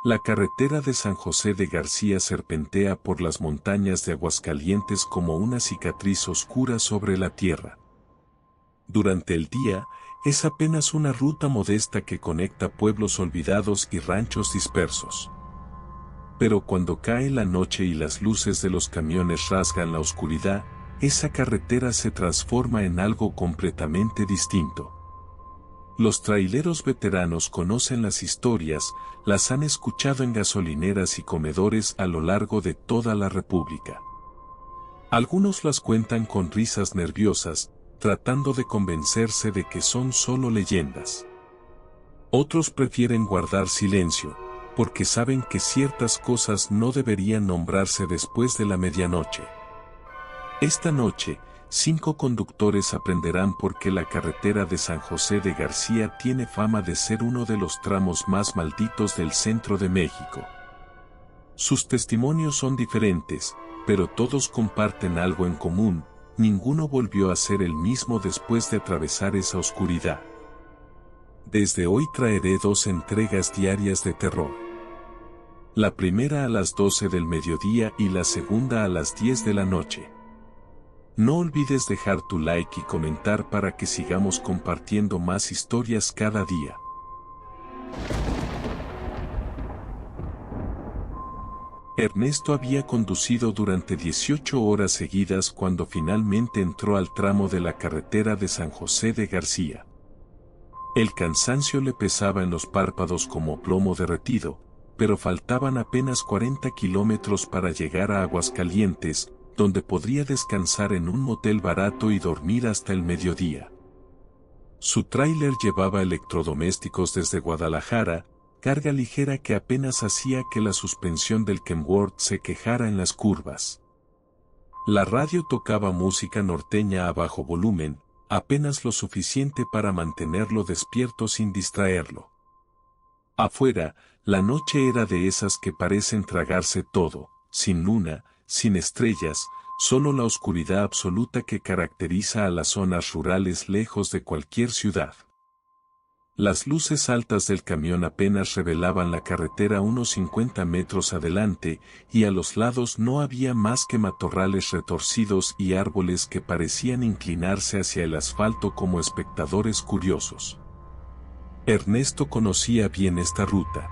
La carretera de San José de García serpentea por las montañas de Aguascalientes como una cicatriz oscura sobre la tierra. Durante el día, es apenas una ruta modesta que conecta pueblos olvidados y ranchos dispersos. Pero cuando cae la noche y las luces de los camiones rasgan la oscuridad, esa carretera se transforma en algo completamente distinto. Los traileros veteranos conocen las historias, las han escuchado en gasolineras y comedores a lo largo de toda la República. Algunos las cuentan con risas nerviosas, tratando de convencerse de que son solo leyendas. Otros prefieren guardar silencio, porque saben que ciertas cosas no deberían nombrarse después de la medianoche. Esta noche, 5 conductores aprenderán por qué la carretera de San José de García tiene fama de ser uno de los tramos más malditos del centro de México. Sus testimonios son diferentes, pero todos comparten algo en común: ninguno volvió a ser el mismo después de atravesar esa oscuridad. Desde hoy traeré 2 entregas diarias de terror. La primera a las 12 del mediodía y la segunda a las 10 de la noche. No olvides dejar tu like y comentar para que sigamos compartiendo más historias cada día. Ernesto había conducido durante 18 horas seguidas cuando finalmente entró al tramo de la carretera de San José de García. El cansancio le pesaba en los párpados como plomo derretido, pero faltaban apenas 40 kilómetros para llegar a Aguascalientes, donde podría descansar en un motel barato y dormir hasta el mediodía. Su tráiler llevaba electrodomésticos desde Guadalajara, carga ligera que apenas hacía que la suspensión del Kenworth se quejara en las curvas. La radio tocaba música norteña a bajo volumen, apenas lo suficiente para mantenerlo despierto sin distraerlo. Afuera, la noche era de esas que parecen tragarse todo, sin luna, sin estrellas, solo la oscuridad absoluta que caracteriza a las zonas rurales lejos de cualquier ciudad. Las luces altas del camión apenas revelaban la carretera unos 50 metros adelante, y a los lados no había más que matorrales retorcidos y árboles que parecían inclinarse hacia el asfalto como espectadores curiosos. Ernesto conocía bien esta ruta.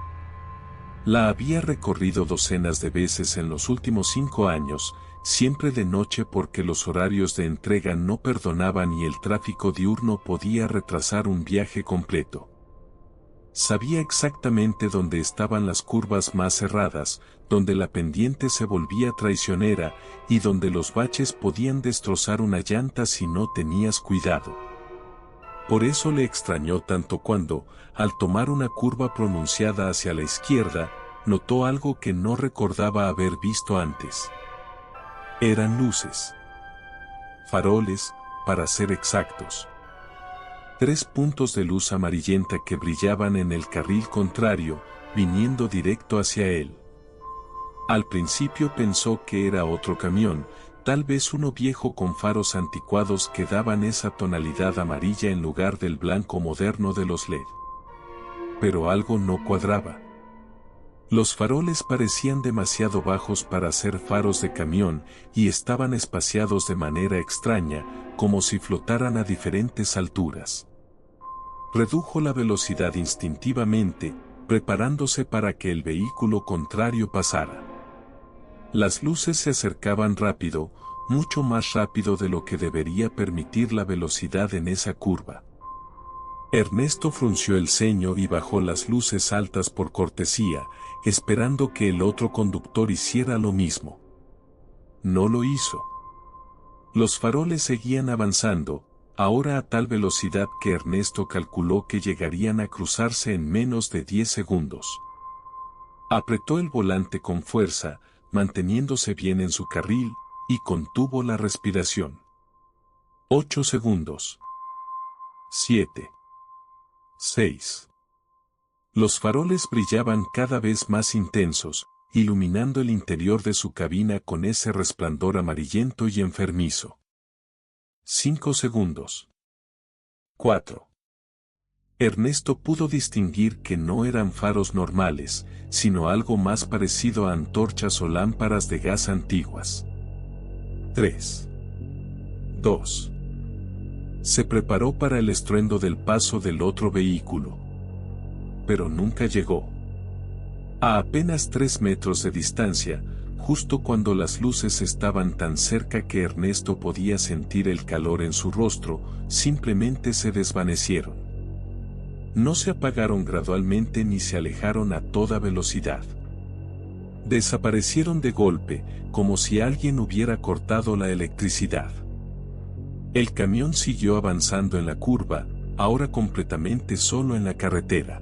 La había recorrido docenas de veces en los últimos 5 años, siempre de noche porque los horarios de entrega no perdonaban y el tráfico diurno podía retrasar un viaje completo. Sabía exactamente dónde estaban las curvas más cerradas, donde la pendiente se volvía traicionera y donde los baches podían destrozar una llanta si no tenías cuidado. Por eso le extrañó tanto cuando, al tomar una curva pronunciada hacia la izquierda, notó algo que no recordaba haber visto antes. Eran luces. Faroles, para ser exactos. 3 puntos de luz amarillenta que brillaban en el carril contrario, viniendo directo hacia él. Al principio pensó que era otro camión, tal vez uno viejo con faros anticuados que daban esa tonalidad amarilla en lugar del blanco moderno de los LED. Pero algo no cuadraba. Los faroles parecían demasiado bajos para ser faros de camión y estaban espaciados de manera extraña, como si flotaran a diferentes alturas. Redujo la velocidad instintivamente, preparándose para que el vehículo contrario pasara. Las luces se acercaban rápido, mucho más rápido de lo que debería permitir la velocidad en esa curva. Ernesto frunció el ceño y bajó las luces altas por cortesía, esperando que el otro conductor hiciera lo mismo. No lo hizo. Los faroles seguían avanzando, ahora a tal velocidad que Ernesto calculó que llegarían a cruzarse en menos de 10 segundos. Apretó el volante con fuerza, manteniéndose bien en su carril, y contuvo la respiración. 8 segundos. 7. 6. Los faroles brillaban cada vez más intensos, iluminando el interior de su cabina con ese resplandor amarillento y enfermizo. 5 segundos. 4. Ernesto pudo distinguir que no eran faros normales, sino algo más parecido a antorchas o lámparas de gas antiguas. 3. 2. Se preparó para el estruendo del paso del otro vehículo. Pero nunca llegó. A apenas 3 metros de distancia, justo cuando las luces estaban tan cerca que Ernesto podía sentir el calor en su rostro, simplemente se desvanecieron. No se apagaron gradualmente ni se alejaron a toda velocidad. Desaparecieron de golpe, como si alguien hubiera cortado la electricidad. El camión siguió avanzando en la curva, ahora completamente solo en la carretera.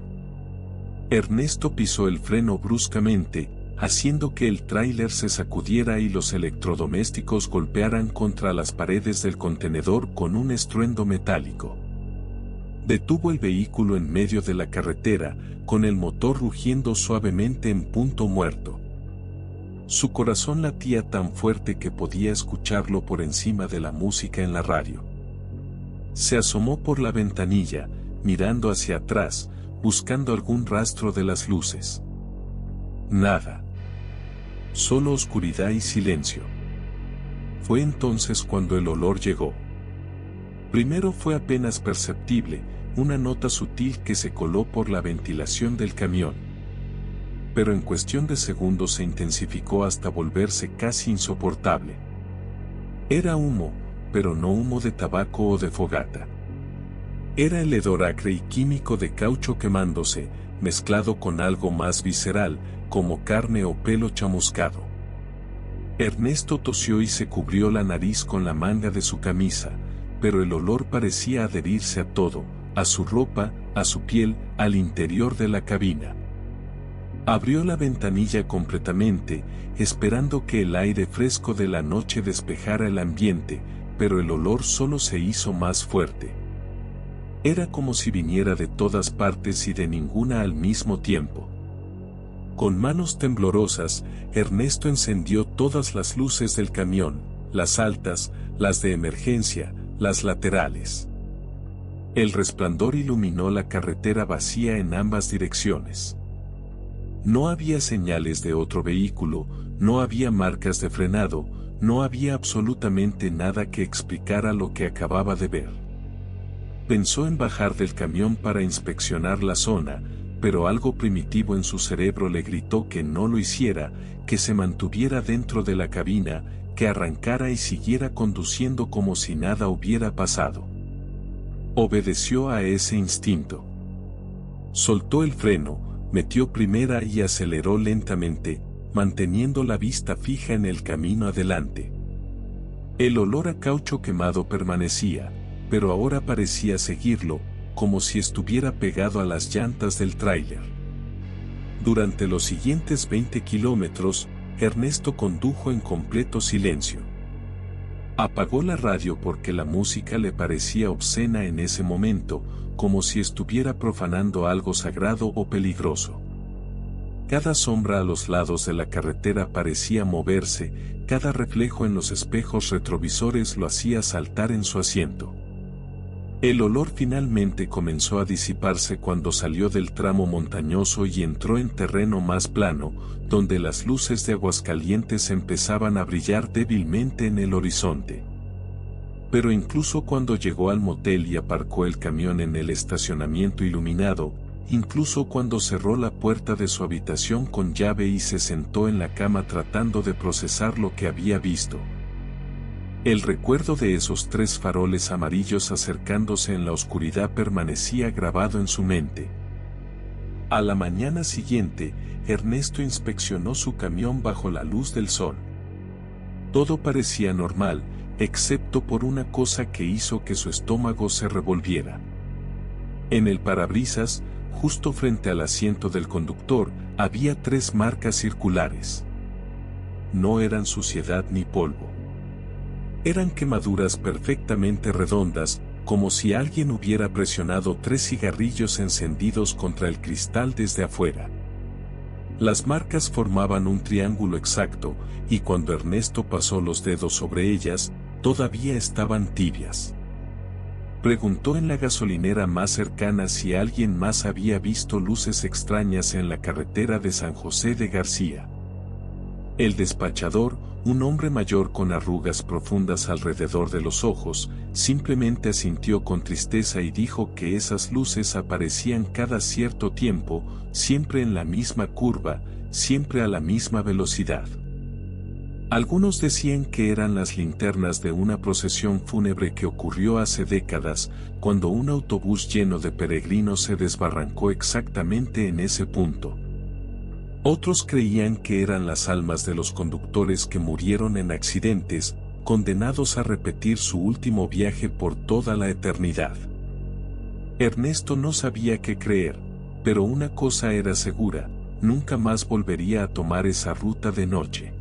Ernesto pisó el freno bruscamente, haciendo que el tráiler se sacudiera y los electrodomésticos golpearan contra las paredes del contenedor con un estruendo metálico. Detuvo el vehículo en medio de la carretera, con el motor rugiendo suavemente en punto muerto. Su corazón latía tan fuerte que podía escucharlo por encima de la música en la radio. Se asomó por la ventanilla, mirando hacia atrás, buscando algún rastro de las luces. Nada. Solo oscuridad y silencio. Fue entonces cuando el olor llegó. Primero fue apenas perceptible, una nota sutil que se coló por la ventilación del camión. Pero en cuestión de segundos se intensificó hasta volverse casi insoportable. Era humo, pero no humo de tabaco o de fogata. Era el hedor acre y químico de caucho quemándose, mezclado con algo más visceral, como carne o pelo chamuscado. Ernesto tosió y se cubrió la nariz con la manga de su camisa, pero el olor parecía adherirse a todo, a su ropa, a su piel, al interior de la cabina. Abrió la ventanilla completamente, esperando que el aire fresco de la noche despejara el ambiente, pero el olor solo se hizo más fuerte. Era como si viniera de todas partes y de ninguna al mismo tiempo. Con manos temblorosas, Ernesto encendió todas las luces del camión, las altas, las de emergencia, las laterales. El resplandor iluminó la carretera vacía en ambas direcciones. No había señales de otro vehículo, no había marcas de frenado, no había absolutamente nada que explicara lo que acababa de ver. Pensó en bajar del camión para inspeccionar la zona, pero algo primitivo en su cerebro le gritó que no lo hiciera, que se mantuviera dentro de la cabina, que arrancara y siguiera conduciendo como si nada hubiera pasado. Obedeció a ese instinto. Soltó el freno, metió primera y aceleró lentamente, manteniendo la vista fija en el camino adelante. El olor a caucho quemado permanecía, pero ahora parecía seguirlo, como si estuviera pegado a las llantas del tráiler. Durante los siguientes 20 kilómetros, Ernesto condujo en completo silencio. Apagó la radio porque la música le parecía obscena en ese momento, como si estuviera profanando algo sagrado o peligroso. Cada sombra a los lados de la carretera parecía moverse, cada reflejo en los espejos retrovisores lo hacía saltar en su asiento. El olor finalmente comenzó a disiparse cuando salió del tramo montañoso y entró en terreno más plano, donde las luces de Aguascalientes empezaban a brillar débilmente en el horizonte. Pero incluso cuando llegó al motel y aparcó el camión en el estacionamiento iluminado, incluso cuando cerró la puerta de su habitación con llave y se sentó en la cama tratando de procesar lo que había visto, el recuerdo de esos 3 faroles amarillos acercándose en la oscuridad permanecía grabado en su mente. A la mañana siguiente, Ernesto inspeccionó su camión bajo la luz del sol. Todo parecía normal, excepto por una cosa que hizo que su estómago se revolviera. En el parabrisas, justo frente al asiento del conductor, había 3 marcas circulares. No eran suciedad ni polvo. Eran quemaduras perfectamente redondas, como si alguien hubiera presionado 3 cigarrillos encendidos contra el cristal desde afuera. Las marcas formaban un triángulo exacto, y cuando Ernesto pasó los dedos sobre ellas, todavía estaban tibias. Preguntó en la gasolinera más cercana si alguien más había visto luces extrañas en la carretera de San José de García. El despachador, un hombre mayor con arrugas profundas alrededor de los ojos, simplemente asintió con tristeza y dijo que esas luces aparecían cada cierto tiempo, siempre en la misma curva, siempre a la misma velocidad. Algunos decían que eran las linternas de una procesión fúnebre que ocurrió hace décadas, cuando un autobús lleno de peregrinos se desbarrancó exactamente en ese punto. Otros creían que eran las almas de los conductores que murieron en accidentes, condenados a repetir su último viaje por toda la eternidad. Ernesto no sabía qué creer, pero una cosa era segura, nunca más volvería a tomar esa ruta de noche.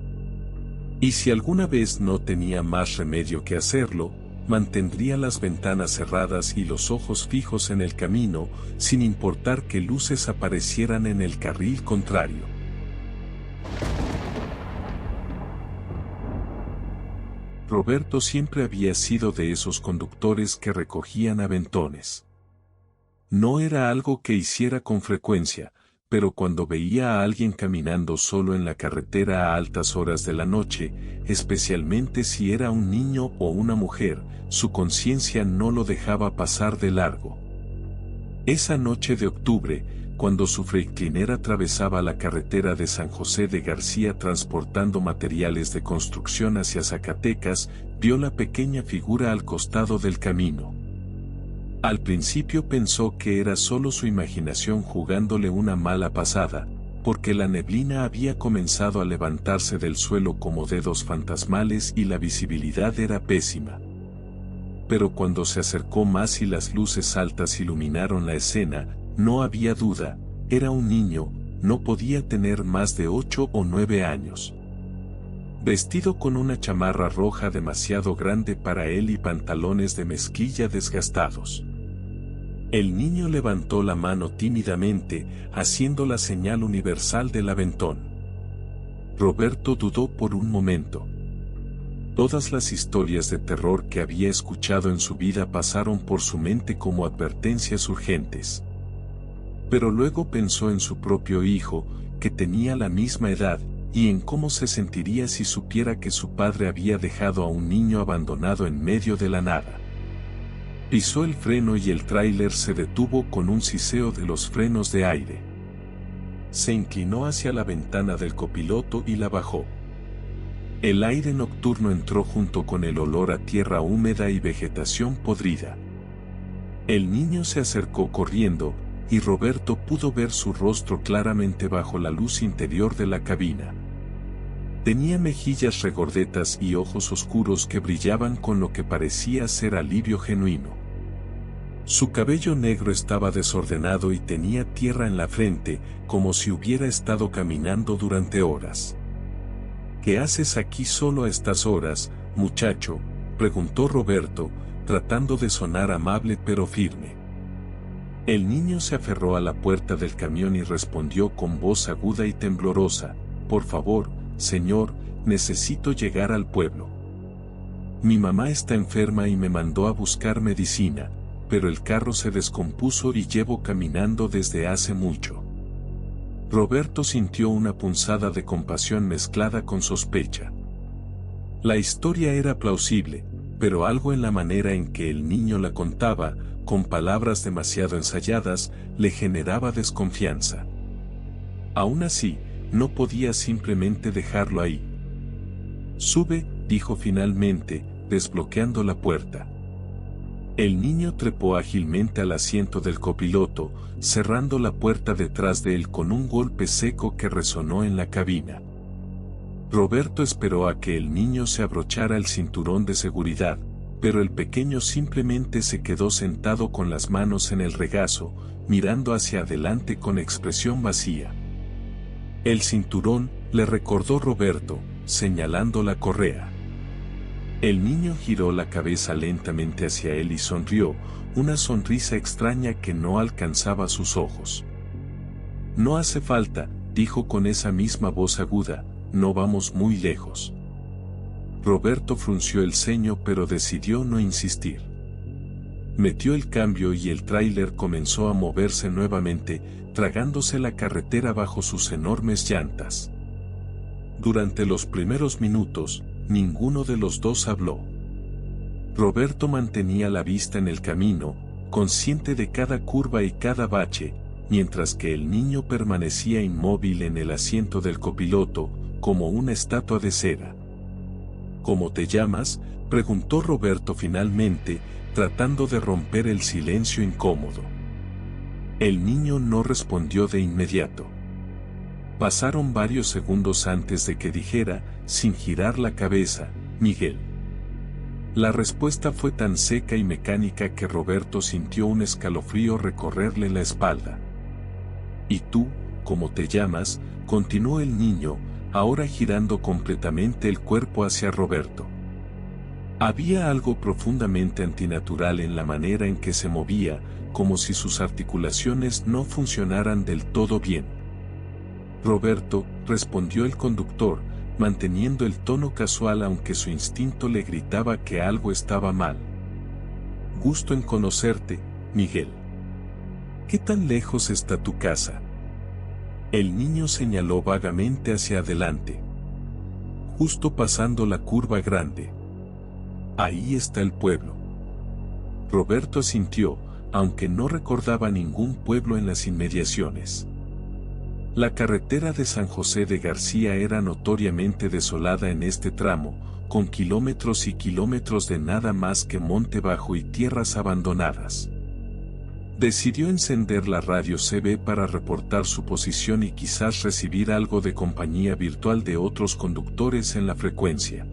Y si alguna vez no tenía más remedio que hacerlo, mantendría las ventanas cerradas y los ojos fijos en el camino, sin importar qué luces aparecieran en el carril contrario. Roberto siempre había sido de esos conductores que recogían aventones. No era algo que hiciera con frecuencia, pero cuando veía a alguien caminando solo en la carretera a altas horas de la noche, especialmente si era un niño o una mujer, su conciencia no lo dejaba pasar de largo. Esa noche de octubre, cuando su Freightliner atravesaba la carretera de San José de García transportando materiales de construcción hacia Zacatecas, vio la pequeña figura al costado del camino. Al principio pensó que era solo su imaginación jugándole una mala pasada, porque la neblina había comenzado a levantarse del suelo como dedos fantasmales y la visibilidad era pésima. Pero cuando se acercó más y las luces altas iluminaron la escena, no había duda, era un niño, no podía tener más de 8 o 9 años. Vestido con una chamarra roja demasiado grande para él y pantalones de mezclilla desgastados. El niño levantó la mano tímidamente, haciendo la señal universal del aventón. Roberto dudó por un momento. Todas las historias de terror que había escuchado en su vida pasaron por su mente como advertencias urgentes. Pero luego pensó en su propio hijo, que tenía la misma edad, y en cómo se sentiría si supiera que su padre había dejado a un niño abandonado en medio de la nada. Pisó el freno y el tráiler se detuvo con un siseo de los frenos de aire. Se inclinó hacia la ventana del copiloto y la bajó. El aire nocturno entró junto con el olor a tierra húmeda y vegetación podrida. El niño se acercó corriendo, y Roberto pudo ver su rostro claramente bajo la luz interior de la cabina. Tenía mejillas regordetas y ojos oscuros que brillaban con lo que parecía ser alivio genuino. Su cabello negro estaba desordenado y tenía tierra en la frente, como si hubiera estado caminando durante horas. ¿Qué haces aquí solo a estas horas, muchacho?, preguntó Roberto, tratando de sonar amable pero firme. El niño se aferró a la puerta del camión y respondió con voz aguda y temblorosa: «Por favor, señor, necesito llegar al pueblo. Mi mamá está enferma y me mandó a buscar medicina, pero el carro se descompuso y llevo caminando desde hace mucho». Roberto sintió una punzada de compasión mezclada con sospecha. La historia era plausible, pero algo en la manera en que el niño la contaba, con palabras demasiado ensayadas, le generaba desconfianza. Aún así, no podía simplemente dejarlo ahí. «Sube», dijo finalmente, desbloqueando la puerta. El niño trepó ágilmente al asiento del copiloto, cerrando la puerta detrás de él con un golpe seco que resonó en la cabina. Roberto esperó a que el niño se abrochara el cinturón de seguridad, pero el pequeño simplemente se quedó sentado con las manos en el regazo, mirando hacia adelante con expresión vacía. «El cinturón», le recordó Roberto, señalando la correa. El niño giró la cabeza lentamente hacia él y sonrió, una sonrisa extraña que no alcanzaba sus ojos. «No hace falta», dijo con esa misma voz aguda, «no vamos muy lejos». Roberto frunció el ceño pero decidió no insistir. Metió el cambio y el tráiler comenzó a moverse nuevamente, tragándose la carretera bajo sus enormes llantas. Durante los primeros minutos, ninguno de los dos habló. Roberto mantenía la vista en el camino, consciente de cada curva y cada bache, mientras que el niño permanecía inmóvil en el asiento del copiloto, como una estatua de cera. ¿Cómo te llamas?, preguntó Roberto finalmente, tratando de romper el silencio incómodo. El niño no respondió de inmediato. Pasaron varios segundos antes de que dijera, sin girar la cabeza, Miguel. La respuesta fue tan seca y mecánica que Roberto sintió un escalofrío recorrerle la espalda. ¿Y tú, cómo te llamas?, continuó el niño, ahora girando completamente el cuerpo hacia Roberto. Había algo profundamente antinatural en la manera en que se movía, como si sus articulaciones no funcionaran del todo bien. Roberto, respondió el conductor, manteniendo el tono casual aunque su instinto le gritaba que algo estaba mal. Gusto en conocerte, Miguel. ¿Qué tan lejos está tu casa? El niño señaló vagamente hacia adelante. Justo pasando la curva grande. Ahí está el pueblo. Roberto asintió, aunque no recordaba ningún pueblo en las inmediaciones. La carretera de San José de García era notoriamente desolada en este tramo, con kilómetros y kilómetros de nada más que monte bajo y tierras abandonadas. Decidió encender la radio CB para reportar su posición y quizás recibir algo de compañía virtual de otros conductores en la frecuencia.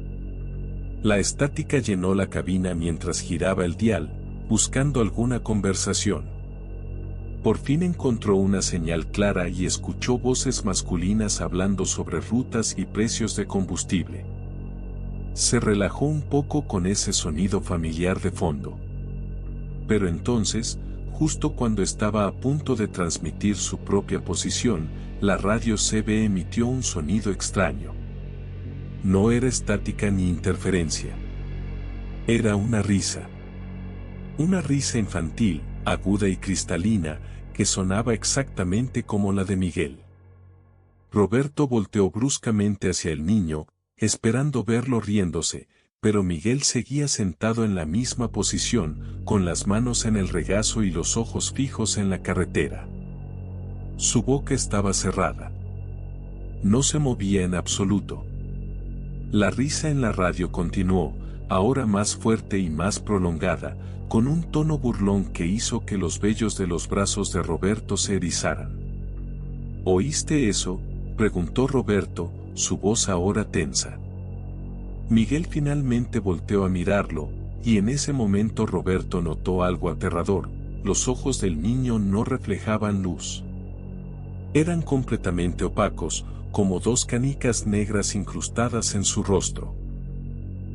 La estática llenó la cabina mientras giraba el dial, buscando alguna conversación. Por fin encontró una señal clara y escuchó voces masculinas hablando sobre rutas y precios de combustible. Se relajó un poco con ese sonido familiar de fondo. Pero entonces, justo cuando estaba a punto de transmitir su propia posición, la radio CB emitió un sonido extraño. No era estática ni interferencia. Era una risa. Una risa infantil, aguda y cristalina, que sonaba exactamente como la de Miguel. Roberto volteó bruscamente hacia el niño, esperando verlo riéndose, pero Miguel seguía sentado en la misma posición, con las manos en el regazo y los ojos fijos en la carretera. Su boca estaba cerrada. No se movía en absoluto. La risa en la radio continuó, ahora más fuerte y más prolongada, con un tono burlón que hizo que los vellos de los brazos de Roberto se erizaran. ¿Oíste eso?, preguntó Roberto, su voz ahora tensa. Miguel finalmente volteó a mirarlo, y en ese momento Roberto notó algo aterrador: los ojos del niño no reflejaban luz. Eran completamente opacos, como dos canicas negras incrustadas en su rostro.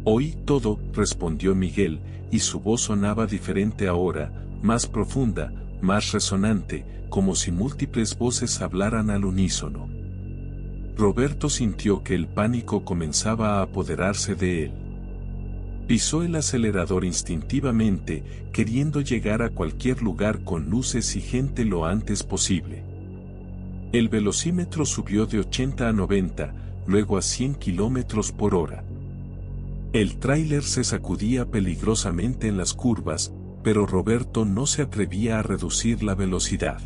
Oí todo, respondió Miguel, y su voz sonaba diferente ahora, más profunda, más resonante, como si múltiples voces hablaran al unísono. Roberto sintió que el pánico comenzaba a apoderarse de él. Pisó el acelerador instintivamente, queriendo llegar a cualquier lugar con luces y gente lo antes posible. El velocímetro subió de 80 a 90, luego a 100 kilómetros por hora. El tráiler se sacudía peligrosamente en las curvas, pero Roberto no se atrevía a reducir la velocidad.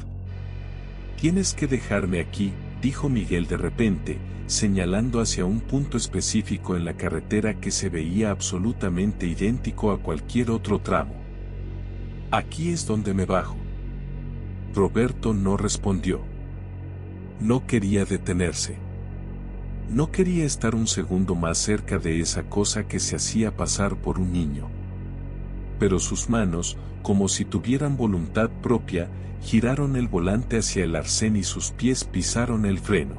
«Tienes que dejarme aquí», dijo Miguel de repente, señalando hacia un punto específico en la carretera que se veía absolutamente idéntico a cualquier otro tramo. «Aquí es donde me bajo». Roberto no respondió. No quería detenerse. No quería estar un segundo más cerca de esa cosa que se hacía pasar por un niño. Pero sus manos, como si tuvieran voluntad propia, giraron el volante hacia el arcén y sus pies pisaron el freno.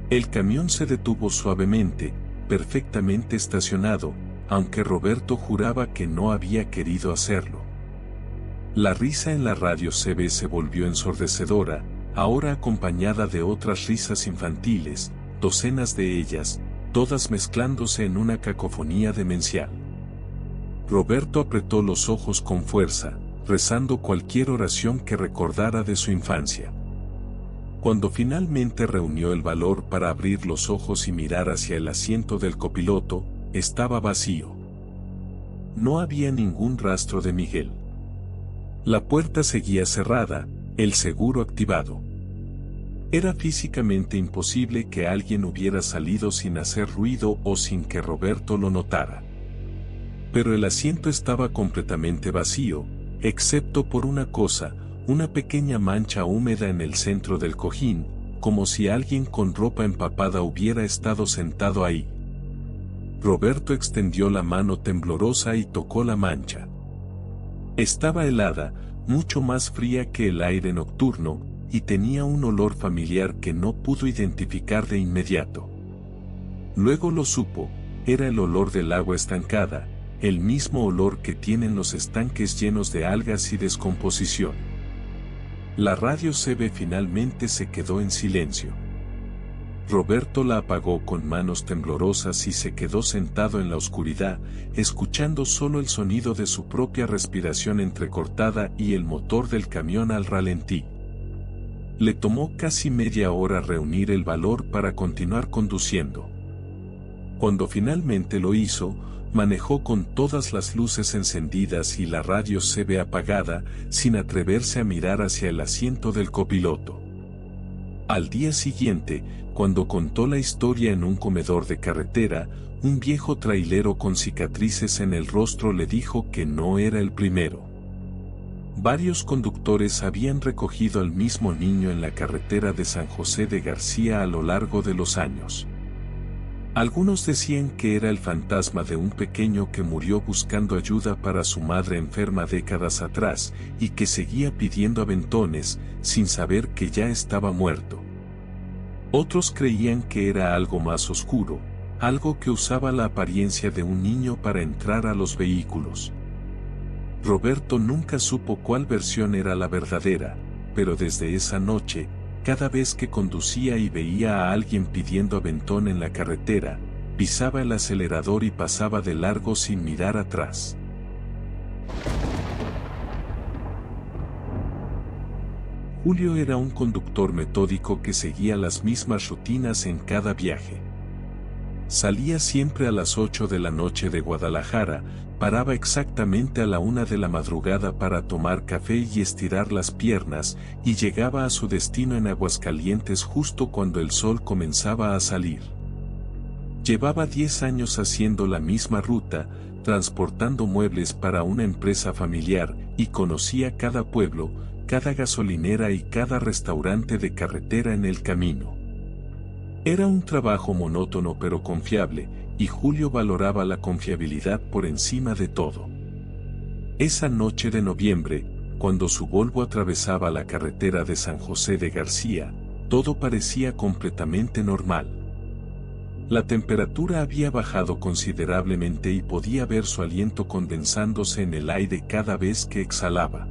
El camión se detuvo suavemente, perfectamente estacionado, aunque Roberto juraba que no había querido hacerlo. La risa en la radio CB se volvió ensordecedora, ahora acompañada de otras risas infantiles, docenas de ellas, todas mezclándose en una cacofonía demencial. Roberto apretó los ojos con fuerza, rezando cualquier oración que recordara de su infancia. Cuando finalmente reunió el valor para abrir los ojos y mirar hacia el asiento del copiloto, estaba vacío. No había ningún rastro de Miguel. La puerta seguía cerrada, el seguro activado. Era físicamente imposible que alguien hubiera salido sin hacer ruido o sin que Roberto lo notara. Pero el asiento estaba completamente vacío, excepto por una cosa, una pequeña mancha húmeda en el centro del cojín, como si alguien con ropa empapada hubiera estado sentado ahí. Roberto extendió la mano temblorosa y tocó la mancha. Estaba helada, mucho más fría que el aire nocturno, y tenía un olor familiar que no pudo identificar de inmediato. Luego lo supo, era el olor del agua estancada, el mismo olor que tienen los estanques llenos de algas y descomposición. La radio CB finalmente se quedó en silencio. Roberto la apagó con manos temblorosas y se quedó sentado en la oscuridad, escuchando solo el sonido de su propia respiración entrecortada y el motor del camión al ralentí. Le tomó casi media hora reunir el valor para continuar conduciendo. Cuando finalmente lo hizo, manejó con todas las luces encendidas y la radio CB apagada, sin atreverse a mirar hacia el asiento del copiloto. Al día siguiente, cuando contó la historia en un comedor de carretera, un viejo trailero con cicatrices en el rostro le dijo que no era el primero. Varios conductores habían recogido al mismo niño en la carretera de San José de García a lo largo de los años. Algunos decían que era el fantasma de un pequeño que murió buscando ayuda para su madre enferma décadas atrás y que seguía pidiendo aventones, sin saber que ya estaba muerto. Otros creían que era algo más oscuro, algo que usaba la apariencia de un niño para entrar a los vehículos. Roberto nunca supo cuál versión era la verdadera, pero desde esa noche, cada vez que conducía y veía a alguien pidiendo aventón en la carretera, pisaba el acelerador y pasaba de largo sin mirar atrás. Julio era un conductor metódico que seguía las mismas rutinas en cada viaje. Salía siempre a las 8 de la noche de Guadalajara, paraba exactamente a la 1 de la madrugada para tomar café y estirar las piernas, y llegaba a su destino en Aguascalientes justo cuando el sol comenzaba a salir. Llevaba 10 años haciendo la misma ruta, transportando muebles para una empresa familiar, y conocía cada pueblo, cada gasolinera y cada restaurante de carretera en el camino. Era un trabajo monótono pero confiable, y Julio valoraba la confiabilidad por encima de todo. Esa noche de noviembre, cuando su Volvo atravesaba la carretera de San José de García, todo parecía completamente normal. La temperatura había bajado considerablemente y podía ver su aliento condensándose en el aire cada vez que exhalaba.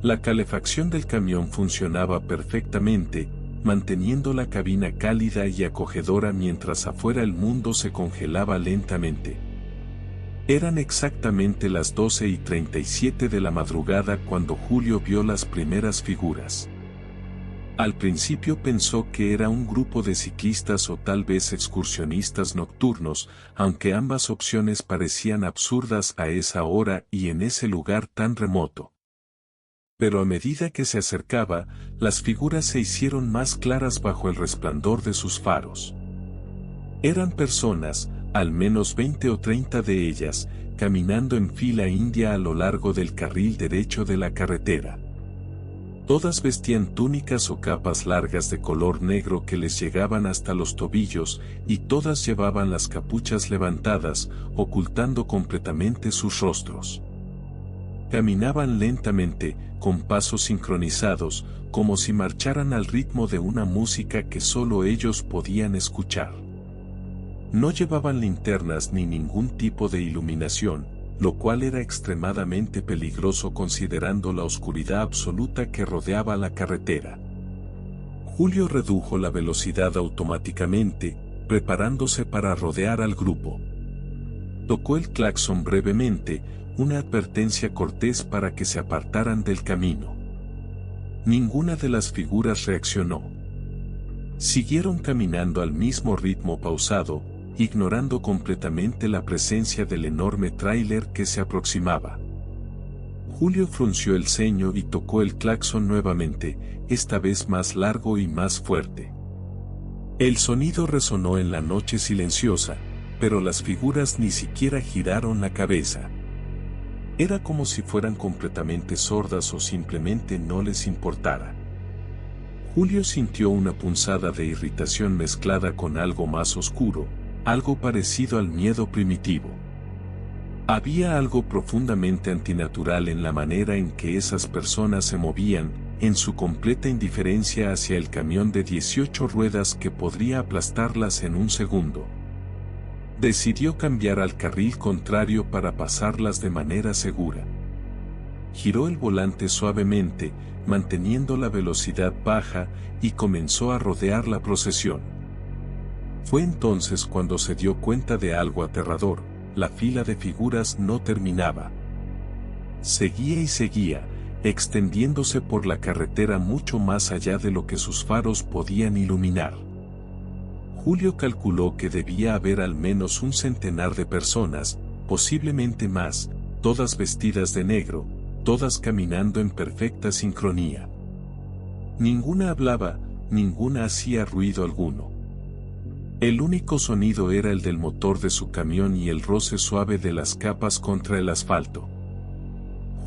La calefacción del camión funcionaba perfectamente, manteniendo la cabina cálida y acogedora mientras afuera el mundo se congelaba lentamente. Eran exactamente las 12:37 de la madrugada cuando Julio vio las primeras figuras. Al principio pensó que era un grupo de ciclistas o tal vez excursionistas nocturnos, aunque ambas opciones parecían absurdas a esa hora y en ese lugar tan remoto. Pero a medida que se acercaba, las figuras se hicieron más claras bajo el resplandor de sus faros. Eran personas, al menos 20 o 30 de ellas, caminando en fila india a lo largo del carril derecho de la carretera. Todas vestían túnicas o capas largas de color negro que les llegaban hasta los tobillos, y todas llevaban las capuchas levantadas, ocultando completamente sus rostros. Caminaban lentamente, con pasos sincronizados, como si marcharan al ritmo de una música que solo ellos podían escuchar. No llevaban linternas ni ningún tipo de iluminación, lo cual era extremadamente peligroso considerando la oscuridad absoluta que rodeaba la carretera. Julio redujo la velocidad automáticamente, preparándose para rodear al grupo. Tocó el claxon brevemente, una advertencia cortés para que se apartaran del camino. Ninguna de las figuras reaccionó. Siguieron caminando al mismo ritmo pausado, ignorando completamente la presencia del enorme tráiler que se aproximaba. Julio frunció el ceño y tocó el claxon nuevamente, esta vez más largo y más fuerte. El sonido resonó en la noche silenciosa, pero las figuras ni siquiera giraron la cabeza. Era como si fueran completamente sordas o simplemente no les importara. Julio sintió una punzada de irritación mezclada con algo más oscuro, algo parecido al miedo primitivo. Había algo profundamente antinatural en la manera en que esas personas se movían, en su completa indiferencia hacia el camión de 18 ruedas que podría aplastarlas en un segundo. Decidió cambiar al carril contrario para pasarlas de manera segura. Giró el volante suavemente, manteniendo la velocidad baja, y comenzó a rodear la procesión. Fue entonces cuando se dio cuenta de algo aterrador: la fila de figuras no terminaba. Seguía y seguía, extendiéndose por la carretera mucho más allá de lo que sus faros podían iluminar. Julio calculó que debía haber al menos un centenar de personas, posiblemente más, todas vestidas de negro, todas caminando en perfecta sincronía. Ninguna hablaba, ninguna hacía ruido alguno. El único sonido era el del motor de su camión y el roce suave de las capas contra el asfalto.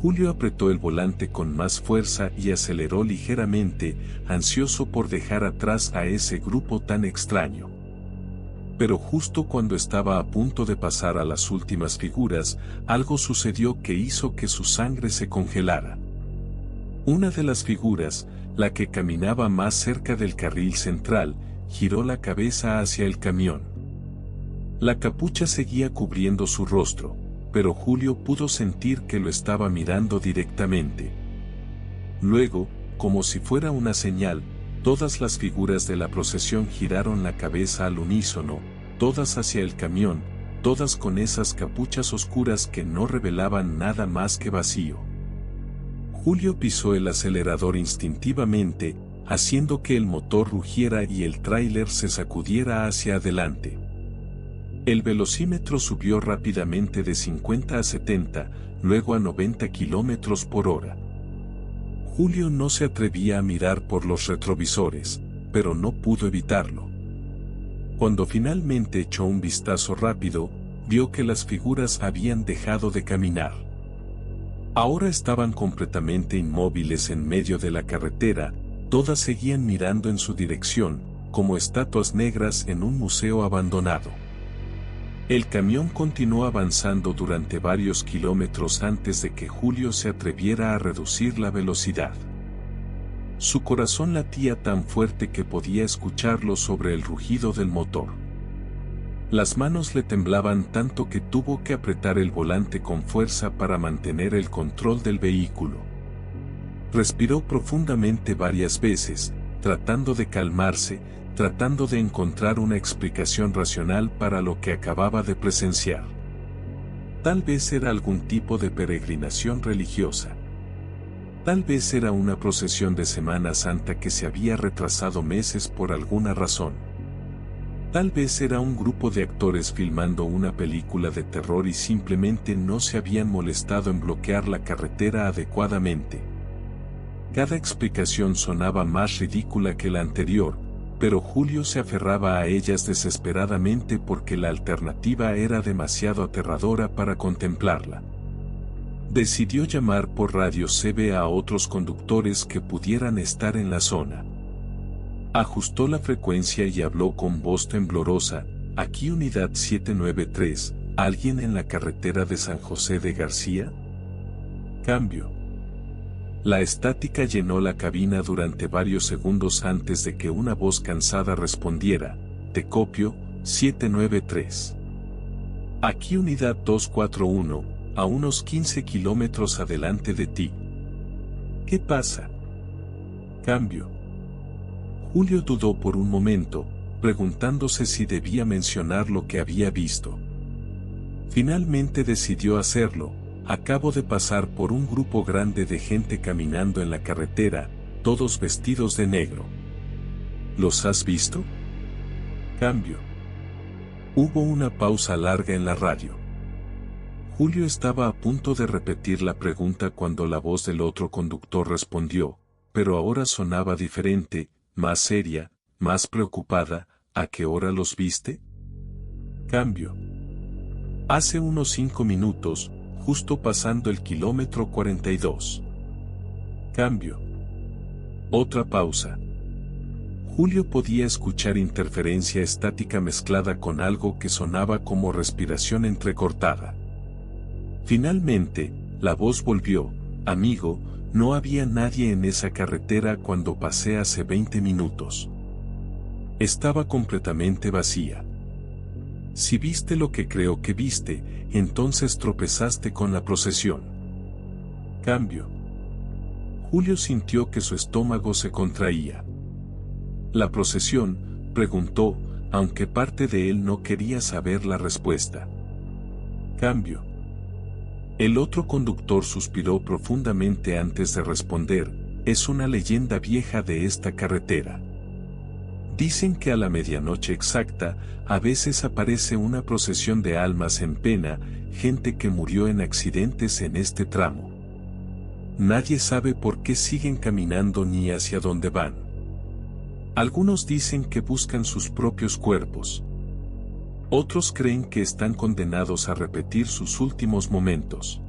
Julio apretó el volante con más fuerza y aceleró ligeramente, ansioso por dejar atrás a ese grupo tan extraño. Pero justo cuando estaba a punto de pasar a las últimas figuras, algo sucedió que hizo que su sangre se congelara. Una de las figuras, la que caminaba más cerca del carril central, giró la cabeza hacia el camión. La capucha seguía cubriendo su rostro, pero Julio pudo sentir que lo estaba mirando directamente. Luego, como si fuera una señal, todas las figuras de la procesión giraron la cabeza al unísono, todas hacia el camión, todas con esas capuchas oscuras que no revelaban nada más que vacío. Julio pisó el acelerador instintivamente, haciendo que el motor rugiera y el tráiler se sacudiera hacia adelante. El velocímetro subió rápidamente de 50 a 70, luego a 90 kilómetros por hora. Julio no se atrevía a mirar por los retrovisores, pero no pudo evitarlo. Cuando finalmente echó un vistazo rápido, vio que las figuras habían dejado de caminar. Ahora estaban completamente inmóviles en medio de la carretera, todas seguían mirando en su dirección, como estatuas negras en un museo abandonado. El camión continuó avanzando durante varios kilómetros antes de que Julio se atreviera a reducir la velocidad. Su corazón latía tan fuerte que podía escucharlo sobre el rugido del motor. Las manos le temblaban tanto que tuvo que apretar el volante con fuerza para mantener el control del vehículo. Respiró profundamente varias veces, tratando de calmarse, tratando de encontrar una explicación racional para lo que acababa de presenciar. Tal vez era algún tipo de peregrinación religiosa. Tal vez era una procesión de Semana Santa que se había retrasado meses por alguna razón. Tal vez era un grupo de actores filmando una película de terror y simplemente no se habían molestado en bloquear la carretera adecuadamente. Cada explicación sonaba más ridícula que la anterior, pero Julio se aferraba a ellas desesperadamente porque la alternativa era demasiado aterradora para contemplarla. Decidió llamar por radio CB a otros conductores que pudieran estar en la zona. Ajustó la frecuencia y habló con voz temblorosa: «Aquí unidad 793, ¿alguien en la carretera de San José de García?» Cambio. La estática llenó la cabina durante varios segundos antes de que una voz cansada respondiera: «Te copio, 793. Aquí unidad 241, a unos 15 kilómetros adelante de ti. ¿Qué pasa?» Cambio. Julio dudó por un momento, preguntándose si debía mencionar lo que había visto. Finalmente decidió hacerlo. Acabo de pasar por un grupo grande de gente caminando en la carretera, todos vestidos de negro. ¿Los has visto? Cambio. Hubo una pausa larga en la radio. Julio estaba a punto de repetir la pregunta cuando la voz del otro conductor respondió, pero ahora sonaba diferente, más seria, más preocupada. ¿A qué hora los viste? Cambio. Hace unos 5 minutos, justo pasando el kilómetro 42. Cambio. Otra pausa. Julio podía escuchar interferencia estática mezclada con algo que sonaba como respiración entrecortada. Finalmente, la voz volvió. Amigo, no había nadie en esa carretera cuando pasé hace 20 minutos. Estaba completamente vacía. Si viste lo que creo que viste, entonces tropezaste con la procesión. Cambio. Julio sintió que su estómago se contraía. ¿La procesión?, preguntó, aunque parte de él no quería saber la respuesta. Cambio. El otro conductor suspiró profundamente antes de responder. Es una leyenda vieja de esta carretera. Dicen que a la medianoche exacta, a veces aparece una procesión de almas en pena, gente que murió en accidentes en este tramo. Nadie sabe por qué siguen caminando ni hacia dónde van. Algunos dicen que buscan sus propios cuerpos. Otros creen que están condenados a repetir sus últimos momentos.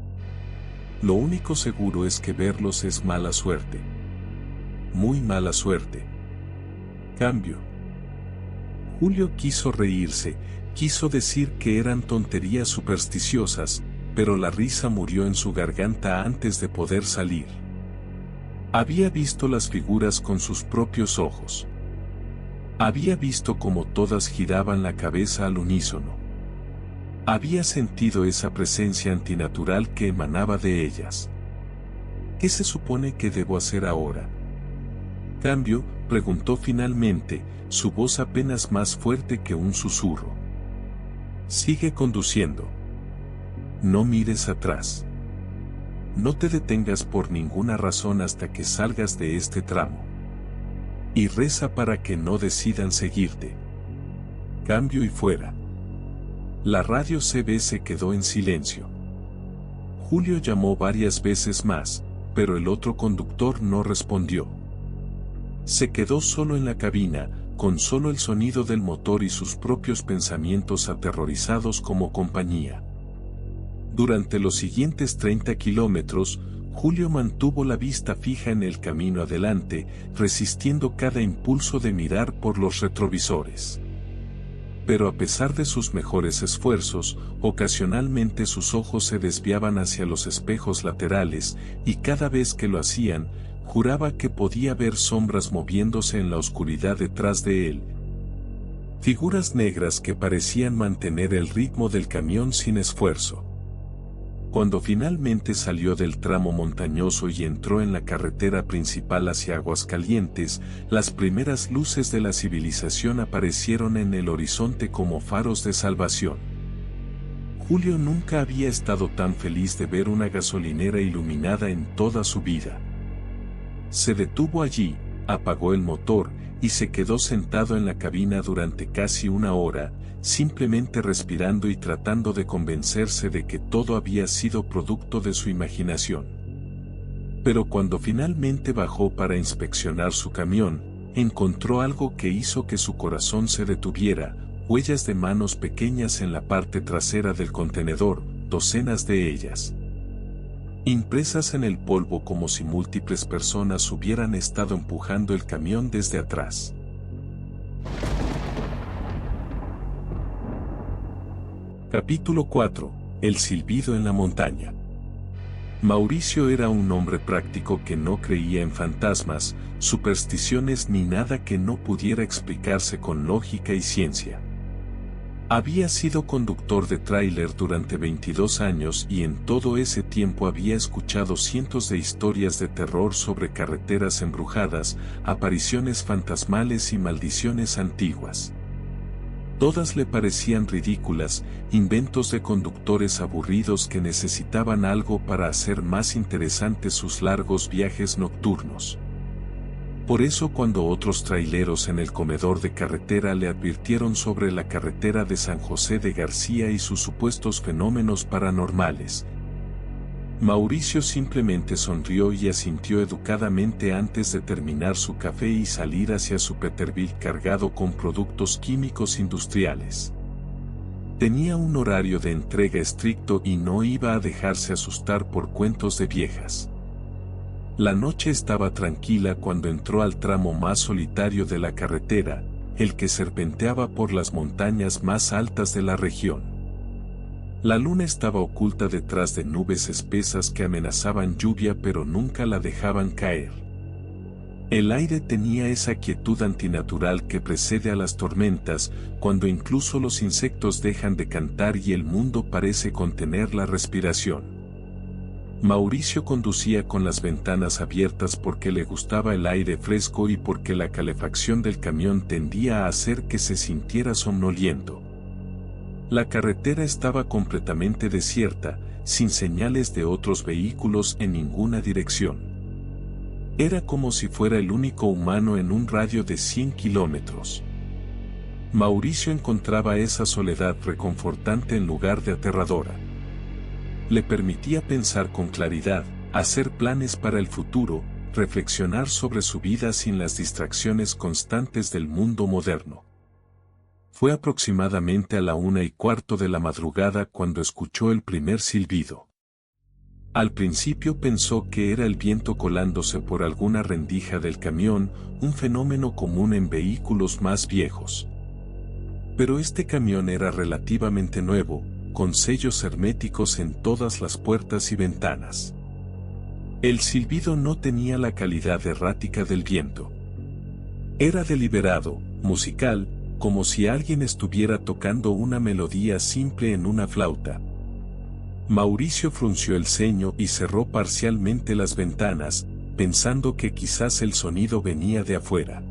Lo único seguro es que verlos es mala suerte. Muy mala suerte. Cambio. Julio quiso reírse, quiso decir que eran tonterías supersticiosas, pero la risa murió en su garganta antes de poder salir. Había visto las figuras con sus propios ojos. Había visto cómo todas giraban la cabeza al unísono. Había sentido esa presencia antinatural que emanaba de ellas. ¿Qué se supone que debo hacer ahora? Cambio, preguntó finalmente, su voz apenas más fuerte que un susurro. Sigue conduciendo. No mires atrás. No te detengas por ninguna razón hasta que salgas de este tramo. Y reza para que no decidan seguirte. Cambio y fuera. La radio CB se quedó en silencio. Julio llamó varias veces más, pero el otro conductor no respondió. Se quedó solo en la cabina, con solo el sonido del motor y sus propios pensamientos aterrorizados como compañía. Durante los siguientes 30 kilómetros, Julio mantuvo la vista fija en el camino adelante, resistiendo cada impulso de mirar por los retrovisores. Pero a pesar de sus mejores esfuerzos, ocasionalmente sus ojos se desviaban hacia los espejos laterales, y cada vez que lo hacían, juraba que podía ver sombras moviéndose en la oscuridad detrás de él. Figuras negras que parecían mantener el ritmo del camión sin esfuerzo. Cuando finalmente salió del tramo montañoso y entró en la carretera principal hacia Aguascalientes, las primeras luces de la civilización aparecieron en el horizonte como faros de salvación. Julio nunca había estado tan feliz de ver una gasolinera iluminada en toda su vida. Se detuvo allí, apagó el motor, y se quedó sentado en la cabina durante casi una hora, simplemente respirando y tratando de convencerse de que todo había sido producto de su imaginación. Pero cuando finalmente bajó para inspeccionar su camión, encontró algo que hizo que su corazón se detuviera: huellas de manos pequeñas en la parte trasera del contenedor, docenas de ellas. Impresas en el polvo como si múltiples personas hubieran estado empujando el camión desde atrás. Capítulo 4. El silbido en la montaña. Mauricio era un hombre práctico que no creía en fantasmas, supersticiones ni nada que no pudiera explicarse con lógica y ciencia. Había sido conductor de tráiler durante 22 años y en todo ese tiempo había escuchado cientos de historias de terror sobre carreteras embrujadas, apariciones fantasmales y maldiciones antiguas. Todas le parecían ridículas, inventos de conductores aburridos que necesitaban algo para hacer más interesantes sus largos viajes nocturnos. Por eso cuando otros traileros en el comedor de carretera le advirtieron sobre la carretera de San José de García y sus supuestos fenómenos paranormales, Mauricio simplemente sonrió y asintió educadamente antes de terminar su café y salir hacia su Peterbilt cargado con productos químicos industriales. Tenía un horario de entrega estricto y no iba a dejarse asustar por cuentos de viejas. La noche estaba tranquila cuando entró al tramo más solitario de la carretera, el que serpenteaba por las montañas más altas de la región. La luna estaba oculta detrás de nubes espesas que amenazaban lluvia pero nunca la dejaban caer. El aire tenía esa quietud antinatural que precede a las tormentas, cuando incluso los insectos dejan de cantar y el mundo parece contener la respiración. Mauricio conducía con las ventanas abiertas porque le gustaba el aire fresco y porque la calefacción del camión tendía a hacer que se sintiera somnoliento. La carretera estaba completamente desierta, sin señales de otros vehículos en ninguna dirección. Era como si fuera el único humano en un radio de 100 kilómetros. Mauricio encontraba esa soledad reconfortante en lugar de aterradora. Le permitía pensar con claridad, hacer planes para el futuro, reflexionar sobre su vida sin las distracciones constantes del mundo moderno. Fue aproximadamente a la 1:15 de la madrugada cuando escuchó el primer silbido. Al principio pensó que era el viento colándose por alguna rendija del camión, un fenómeno común en vehículos más viejos. Pero este camión era relativamente nuevo, con sellos herméticos en todas las puertas y ventanas. El silbido no tenía la calidad errática del viento. Era deliberado, musical, como si alguien estuviera tocando una melodía simple en una flauta. Mauricio frunció el ceño y cerró parcialmente las ventanas, pensando que quizás el sonido venía de afuera.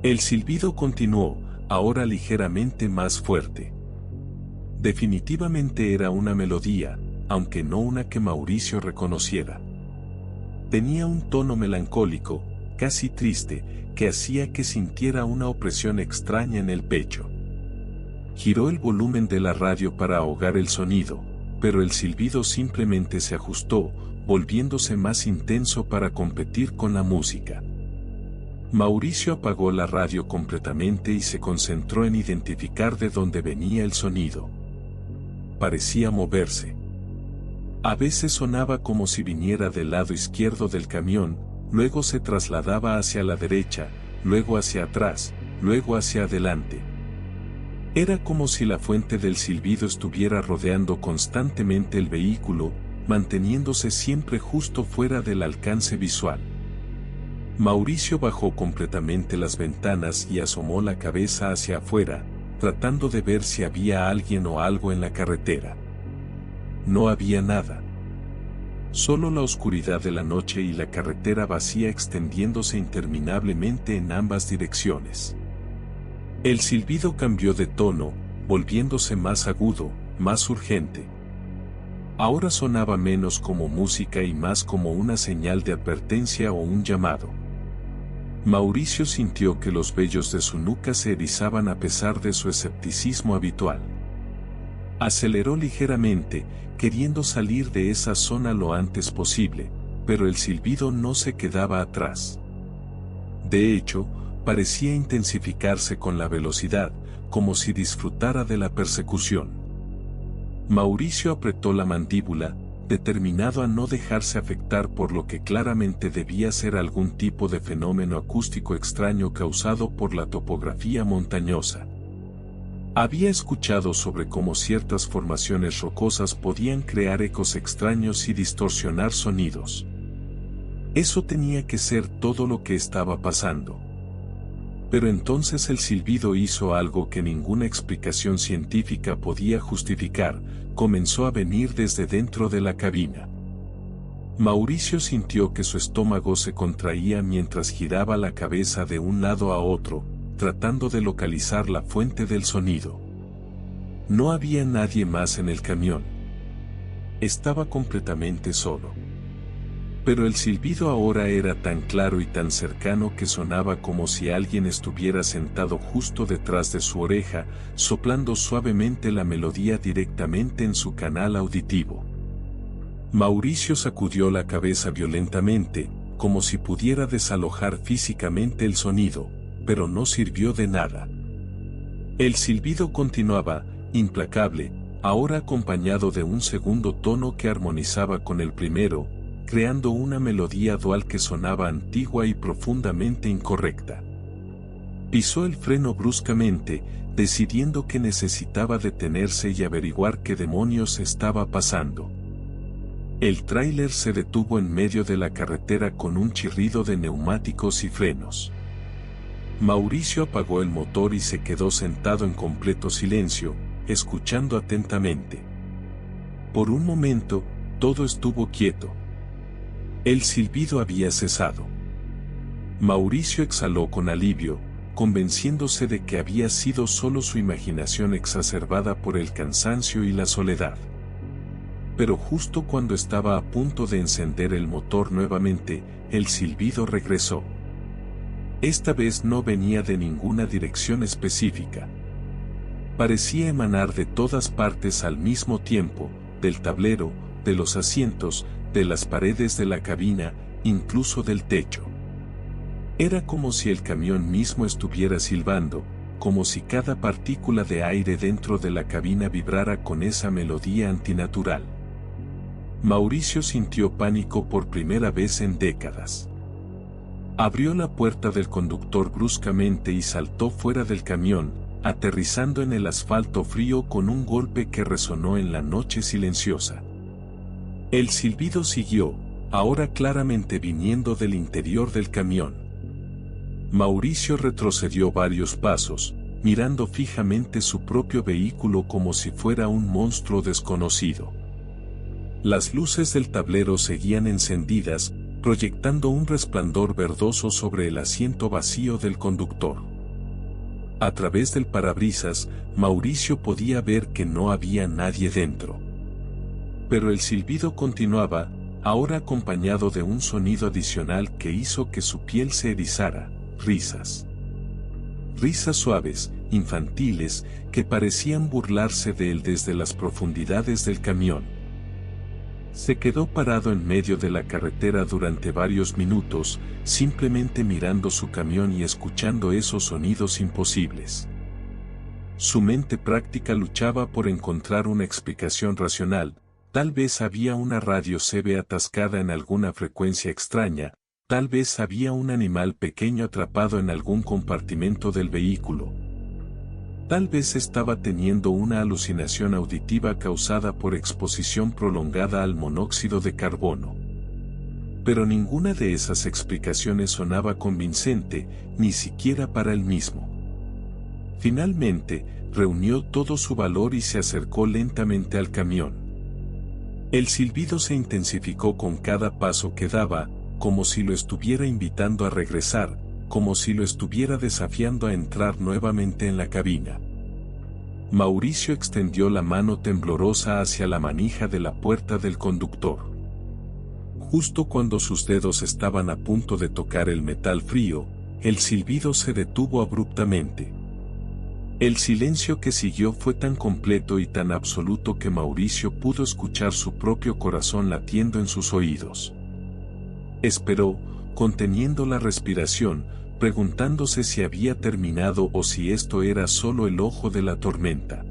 El silbido continuó, ahora ligeramente más fuerte. Definitivamente era una melodía, aunque no una que Mauricio reconociera. Tenía un tono melancólico, casi triste, que hacía que sintiera una opresión extraña en el pecho. Giró el volumen de la radio para ahogar el sonido, pero el silbido simplemente se ajustó, volviéndose más intenso para competir con la música. Mauricio apagó la radio completamente y se concentró en identificar de dónde venía el sonido. Parecía moverse. A veces sonaba como si viniera del lado izquierdo del camión, luego se trasladaba hacia la derecha, luego hacia atrás, luego hacia adelante. Era como si la fuente del silbido estuviera rodeando constantemente el vehículo, manteniéndose siempre justo fuera del alcance visual. Mauricio bajó completamente las ventanas y asomó la cabeza hacia afuera, tratando de ver si había alguien o algo en la carretera. No había nada. Solo la oscuridad de la noche y la carretera vacía extendiéndose interminablemente en ambas direcciones. El silbido cambió de tono, volviéndose más agudo, más urgente. Ahora sonaba menos como música y más como una señal de advertencia o un llamado. Mauricio sintió que los vellos de su nuca se erizaban a pesar de su escepticismo habitual. Aceleró ligeramente, queriendo salir de esa zona lo antes posible, pero el silbido no se quedaba atrás. De hecho, parecía intensificarse con la velocidad, como si disfrutara de la persecución. Mauricio apretó la mandíbula, determinado a no dejarse afectar por lo que claramente debía ser algún tipo de fenómeno acústico extraño causado por la topografía montañosa. Había escuchado sobre cómo ciertas formaciones rocosas podían crear ecos extraños y distorsionar sonidos. Eso tenía que ser todo lo que estaba pasando. Pero entonces el silbido hizo algo que ninguna explicación científica podía justificar, comenzó a venir desde dentro de la cabina. Mauricio sintió que su estómago se contraía mientras giraba la cabeza de un lado a otro, tratando de localizar la fuente del sonido. No había nadie más en el camión. Estaba completamente solo. Pero el silbido ahora era tan claro y tan cercano que sonaba como si alguien estuviera sentado justo detrás de su oreja, soplando suavemente la melodía directamente en su canal auditivo. Mauricio sacudió la cabeza violentamente, como si pudiera desalojar físicamente el sonido, pero no sirvió de nada. El silbido continuaba, implacable, ahora acompañado de un segundo tono que armonizaba con el primero, creando una melodía dual que sonaba antigua y profundamente incorrecta. Pisó el freno bruscamente, decidiendo que necesitaba detenerse y averiguar qué demonios estaba pasando. El tráiler se detuvo en medio de la carretera con un chirrido de neumáticos y frenos. Mauricio apagó el motor y se quedó sentado en completo silencio, escuchando atentamente. Por un momento, todo estuvo quieto. El silbido había cesado. Mauricio exhaló con alivio, convenciéndose de que había sido solo su imaginación exacerbada por el cansancio y la soledad. Pero justo cuando estaba a punto de encender el motor nuevamente, el silbido regresó. Esta vez no venía de ninguna dirección específica. Parecía emanar de todas partes al mismo tiempo, del tablero, de los asientos, de las paredes de la cabina, incluso del techo. Era como si el camión mismo estuviera silbando, como si cada partícula de aire dentro de la cabina vibrara con esa melodía antinatural. Mauricio sintió pánico por primera vez en décadas. Abrió la puerta del conductor bruscamente y saltó fuera del camión, aterrizando en el asfalto frío con un golpe que resonó en la noche silenciosa. El silbido siguió, ahora claramente viniendo del interior del camión. Mauricio retrocedió varios pasos, mirando fijamente su propio vehículo como si fuera un monstruo desconocido. Las luces del tablero seguían encendidas, proyectando un resplandor verdoso sobre el asiento vacío del conductor. A través del parabrisas, Mauricio podía ver que no había nadie dentro. Pero el silbido continuaba, ahora acompañado de un sonido adicional que hizo que su piel se erizara, risas. Risas suaves, infantiles, que parecían burlarse de él desde las profundidades del camión. Se quedó parado en medio de la carretera durante varios minutos, simplemente mirando su camión y escuchando esos sonidos imposibles. Su mente práctica luchaba por encontrar una explicación racional. Tal vez había una radio CB atascada en alguna frecuencia extraña, tal vez había un animal pequeño atrapado en algún compartimento del vehículo. Tal vez estaba teniendo una alucinación auditiva causada por exposición prolongada al monóxido de carbono. Pero ninguna de esas explicaciones sonaba convincente, ni siquiera para él mismo. Finalmente, reunió todo su valor y se acercó lentamente al camión. El silbido se intensificó con cada paso que daba, como si lo estuviera invitando a regresar, como si lo estuviera desafiando a entrar nuevamente en la cabina. Mauricio extendió la mano temblorosa hacia la manija de la puerta del conductor. Justo cuando sus dedos estaban a punto de tocar el metal frío, el silbido se detuvo abruptamente. El silencio que siguió fue tan completo y tan absoluto que Mauricio pudo escuchar su propio corazón latiendo en sus oídos. Esperó, conteniendo la respiración, preguntándose si había terminado o si esto era solo el ojo de la tormenta.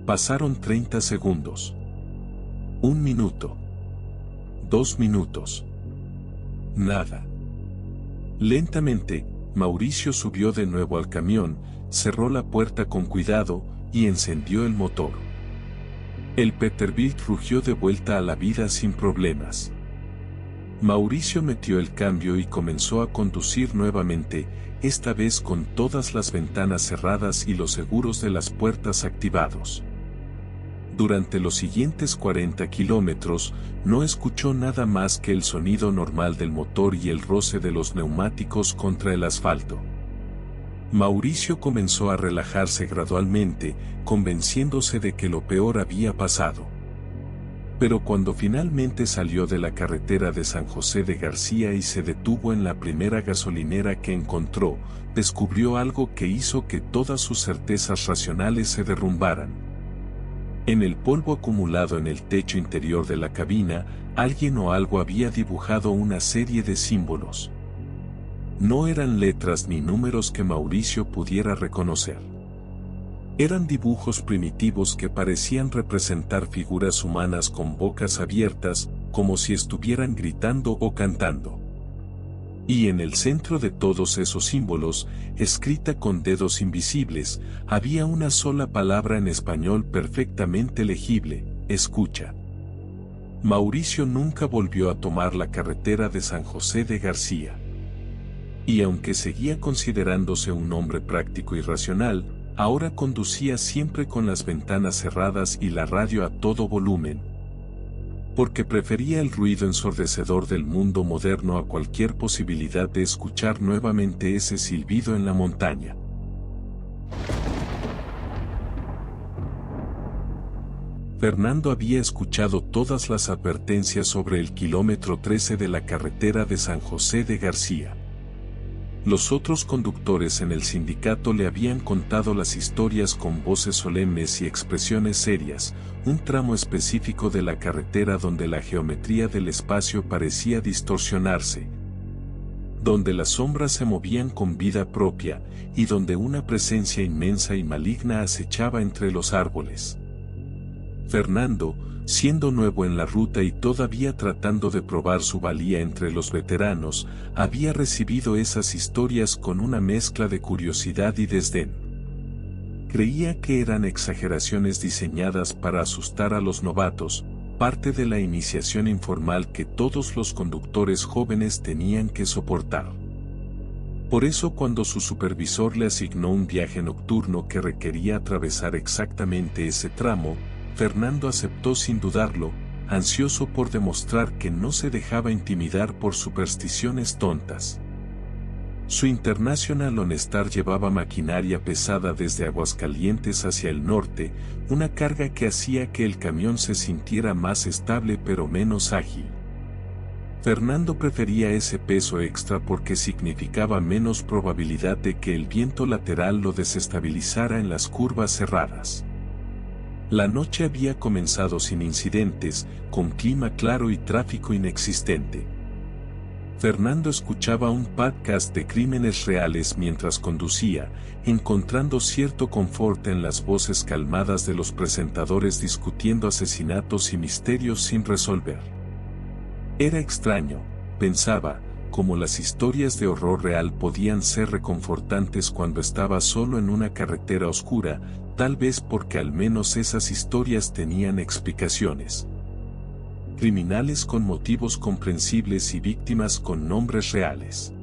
Pasaron 30 segundos. 1 minuto. 2 minutos. Nada. Lentamente, Mauricio subió de nuevo al camión, cerró la puerta con cuidado y encendió el motor. El Peterbilt rugió de vuelta a la vida sin problemas. Mauricio metió el cambio y comenzó a conducir nuevamente, esta vez con todas las ventanas cerradas y los seguros de las puertas activados. Durante los siguientes 40 kilómetros, no escuchó nada más que el sonido normal del motor y el roce de los neumáticos contra el asfalto. Mauricio comenzó a relajarse gradualmente, convenciéndose de que lo peor había pasado. Pero cuando finalmente salió de la carretera de San José de García y se detuvo en la primera gasolinera que encontró, descubrió algo que hizo que todas sus certezas racionales se derrumbaran. En el polvo acumulado en el techo interior de la cabina, alguien o algo había dibujado una serie de símbolos. No eran letras ni números que Mauricio pudiera reconocer. Eran dibujos primitivos que parecían representar figuras humanas con bocas abiertas, como si estuvieran gritando o cantando. Y en el centro de todos esos símbolos, escrita con dedos invisibles, había una sola palabra en español perfectamente legible: escucha. Mauricio nunca volvió a tomar la carretera de San José de García. Y aunque seguía considerándose un hombre práctico y racional, ahora conducía siempre con las ventanas cerradas y la radio a todo volumen, porque prefería el ruido ensordecedor del mundo moderno a cualquier posibilidad de escuchar nuevamente ese silbido en la montaña. Fernando había escuchado todas las advertencias sobre el kilómetro 13 de la carretera de San José de García. Los otros conductores en el sindicato le habían contado las historias con voces solemnes y expresiones serias, un tramo específico de la carretera donde la geometría del espacio parecía distorsionarse, donde las sombras se movían con vida propia, y donde una presencia inmensa y maligna acechaba entre los árboles. Fernando, siendo nuevo en la ruta y todavía tratando de probar su valía entre los veteranos, había recibido esas historias con una mezcla de curiosidad y desdén. Creía que eran exageraciones diseñadas para asustar a los novatos, parte de la iniciación informal que todos los conductores jóvenes tenían que soportar. Por eso, cuando su supervisor le asignó un viaje nocturno que requería atravesar exactamente ese tramo, Fernando aceptó sin dudarlo, ansioso por demostrar que no se dejaba intimidar por supersticiones tontas. Su International OnStar llevaba maquinaria pesada desde Aguascalientes hacia el norte, una carga que hacía que el camión se sintiera más estable pero menos ágil. Fernando prefería ese peso extra porque significaba menos probabilidad de que el viento lateral lo desestabilizara en las curvas cerradas. La noche había comenzado sin incidentes, con clima claro y tráfico inexistente. Fernando escuchaba un podcast de crímenes reales mientras conducía, encontrando cierto confort en las voces calmadas de los presentadores discutiendo asesinatos y misterios sin resolver. Era extraño, pensaba, cómo las historias de horror real podían ser reconfortantes cuando estaba solo en una carretera oscura, tal vez porque al menos esas historias tenían explicaciones. Criminales con motivos comprensibles y víctimas con nombres reales.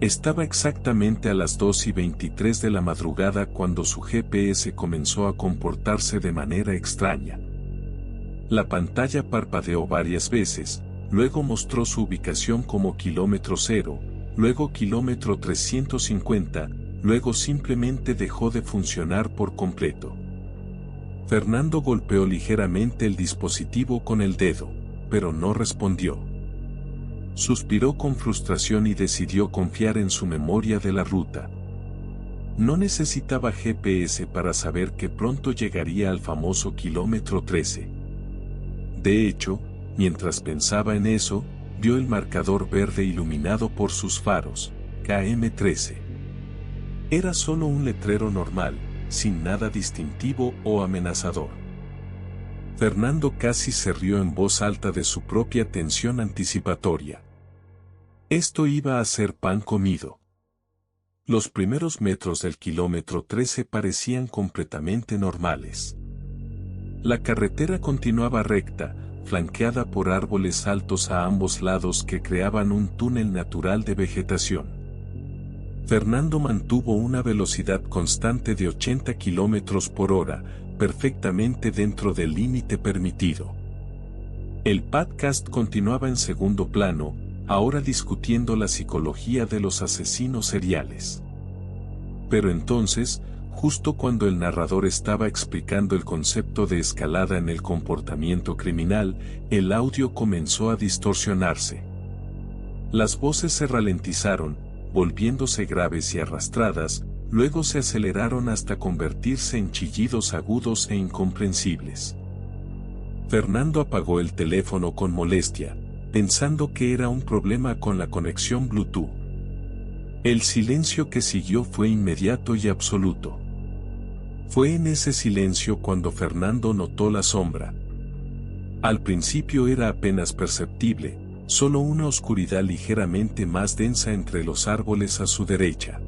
Estaba exactamente a las 2:23 de la madrugada cuando su GPS comenzó a comportarse de manera extraña. La pantalla parpadeó varias veces, luego mostró su ubicación como kilómetro 0, luego kilómetro 350, luego simplemente dejó de funcionar por completo. Fernando golpeó ligeramente el dispositivo con el dedo, pero no respondió. Suspiró con frustración y decidió confiar en su memoria de la ruta. No necesitaba GPS para saber que pronto llegaría al famoso kilómetro 13. De hecho, mientras pensaba en eso, vio el marcador verde iluminado por sus faros, KM13. Era solo un letrero normal, sin nada distintivo o amenazador. Fernando casi se rió en voz alta de su propia tensión anticipatoria. Esto iba a ser pan comido. Los primeros metros del kilómetro 13 parecían completamente normales. La carretera continuaba recta, flanqueada por árboles altos a ambos lados que creaban un túnel natural de vegetación. Fernando mantuvo una velocidad constante de 80 kilómetros por hora, perfectamente dentro del límite permitido. El podcast continuaba en segundo plano, ahora discutiendo la psicología de los asesinos seriales. Pero entonces, justo cuando el narrador estaba explicando el concepto de escalada en el comportamiento criminal, el audio comenzó a distorsionarse. Las voces se ralentizaron, volviéndose graves y arrastradas, luego se aceleraron hasta convertirse en chillidos agudos e incomprensibles. Fernando apagó el teléfono con molestia, pensando que era un problema con la conexión Bluetooth. El silencio que siguió fue inmediato y absoluto. Fue en ese silencio cuando Fernando notó la sombra. Al principio era apenas perceptible, solo una oscuridad ligeramente más densa entre los árboles a su derecha.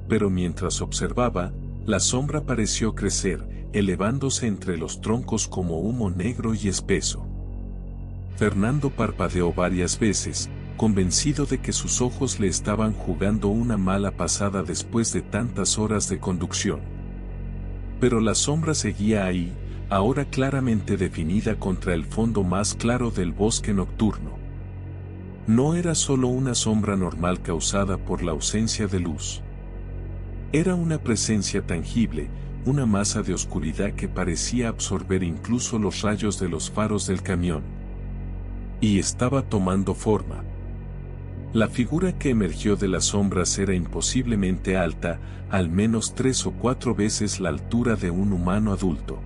Pero mientras observaba, la sombra pareció crecer, elevándose entre los troncos como humo negro y espeso. Fernando parpadeó varias veces, convencido de que sus ojos le estaban jugando una mala pasada después de tantas horas de conducción. Pero la sombra seguía ahí, ahora claramente definida contra el fondo más claro del bosque nocturno. No era solo una sombra normal causada por la ausencia de luz. Era una presencia tangible, una masa de oscuridad que parecía absorber incluso los rayos de los faros del camión. Y estaba tomando forma. La figura que emergió de las sombras era imposiblemente alta, al menos 3 o 4 veces la altura de un humano adulto.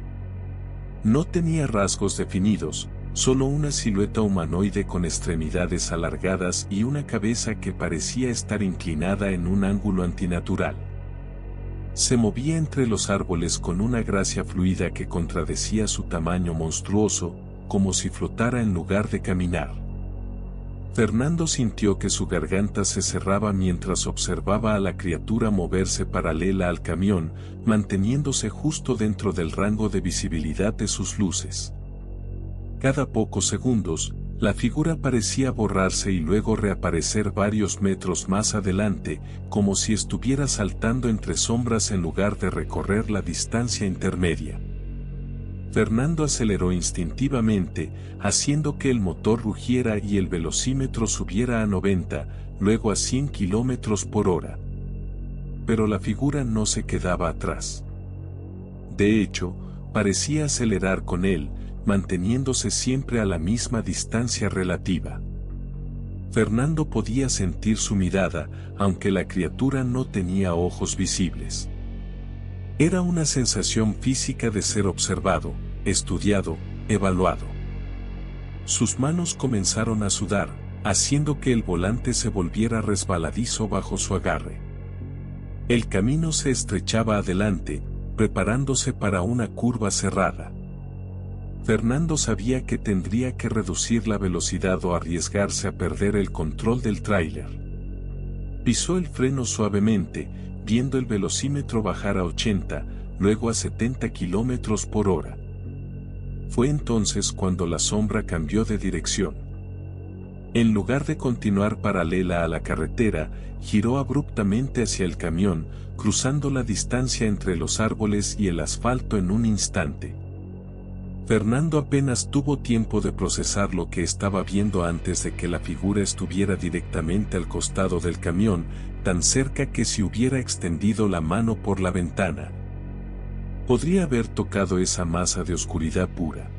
No tenía rasgos definidos, solo una silueta humanoide con extremidades alargadas y una cabeza que parecía estar inclinada en un ángulo antinatural. Se movía entre los árboles con una gracia fluida que contradecía su tamaño monstruoso, como si flotara en lugar de caminar. Fernando sintió que su garganta se cerraba mientras observaba a la criatura moverse paralela al camión, manteniéndose justo dentro del rango de visibilidad de sus luces. Cada pocos segundos, la figura parecía borrarse y luego reaparecer varios metros más adelante, como si estuviera saltando entre sombras en lugar de recorrer la distancia intermedia. Fernando aceleró instintivamente, haciendo que el motor rugiera y el velocímetro subiera a 90, luego a 100 kilómetros por hora. Pero la figura no se quedaba atrás. De hecho, parecía acelerar con él, manteniéndose siempre a la misma distancia relativa. Fernando podía sentir su mirada, aunque la criatura no tenía ojos visibles. Era una sensación física de ser observado, estudiado, evaluado. Sus manos comenzaron a sudar, haciendo que el volante se volviera resbaladizo bajo su agarre. El camino se estrechaba adelante, preparándose para una curva cerrada. Fernando sabía que tendría que reducir la velocidad o arriesgarse a perder el control del tráiler. Pisó el freno suavemente, viendo el velocímetro bajar a 80, luego a 70 kilómetros por hora. Fue entonces cuando la sombra cambió de dirección. En lugar de continuar paralela a la carretera, giró abruptamente hacia el camión, cruzando la distancia entre los árboles y el asfalto en un instante. Fernando apenas tuvo tiempo de procesar lo que estaba viendo antes de que la figura estuviera directamente al costado del camión, tan cerca que si hubiera extendido la mano por la ventana, podría haber tocado esa masa de oscuridad pura.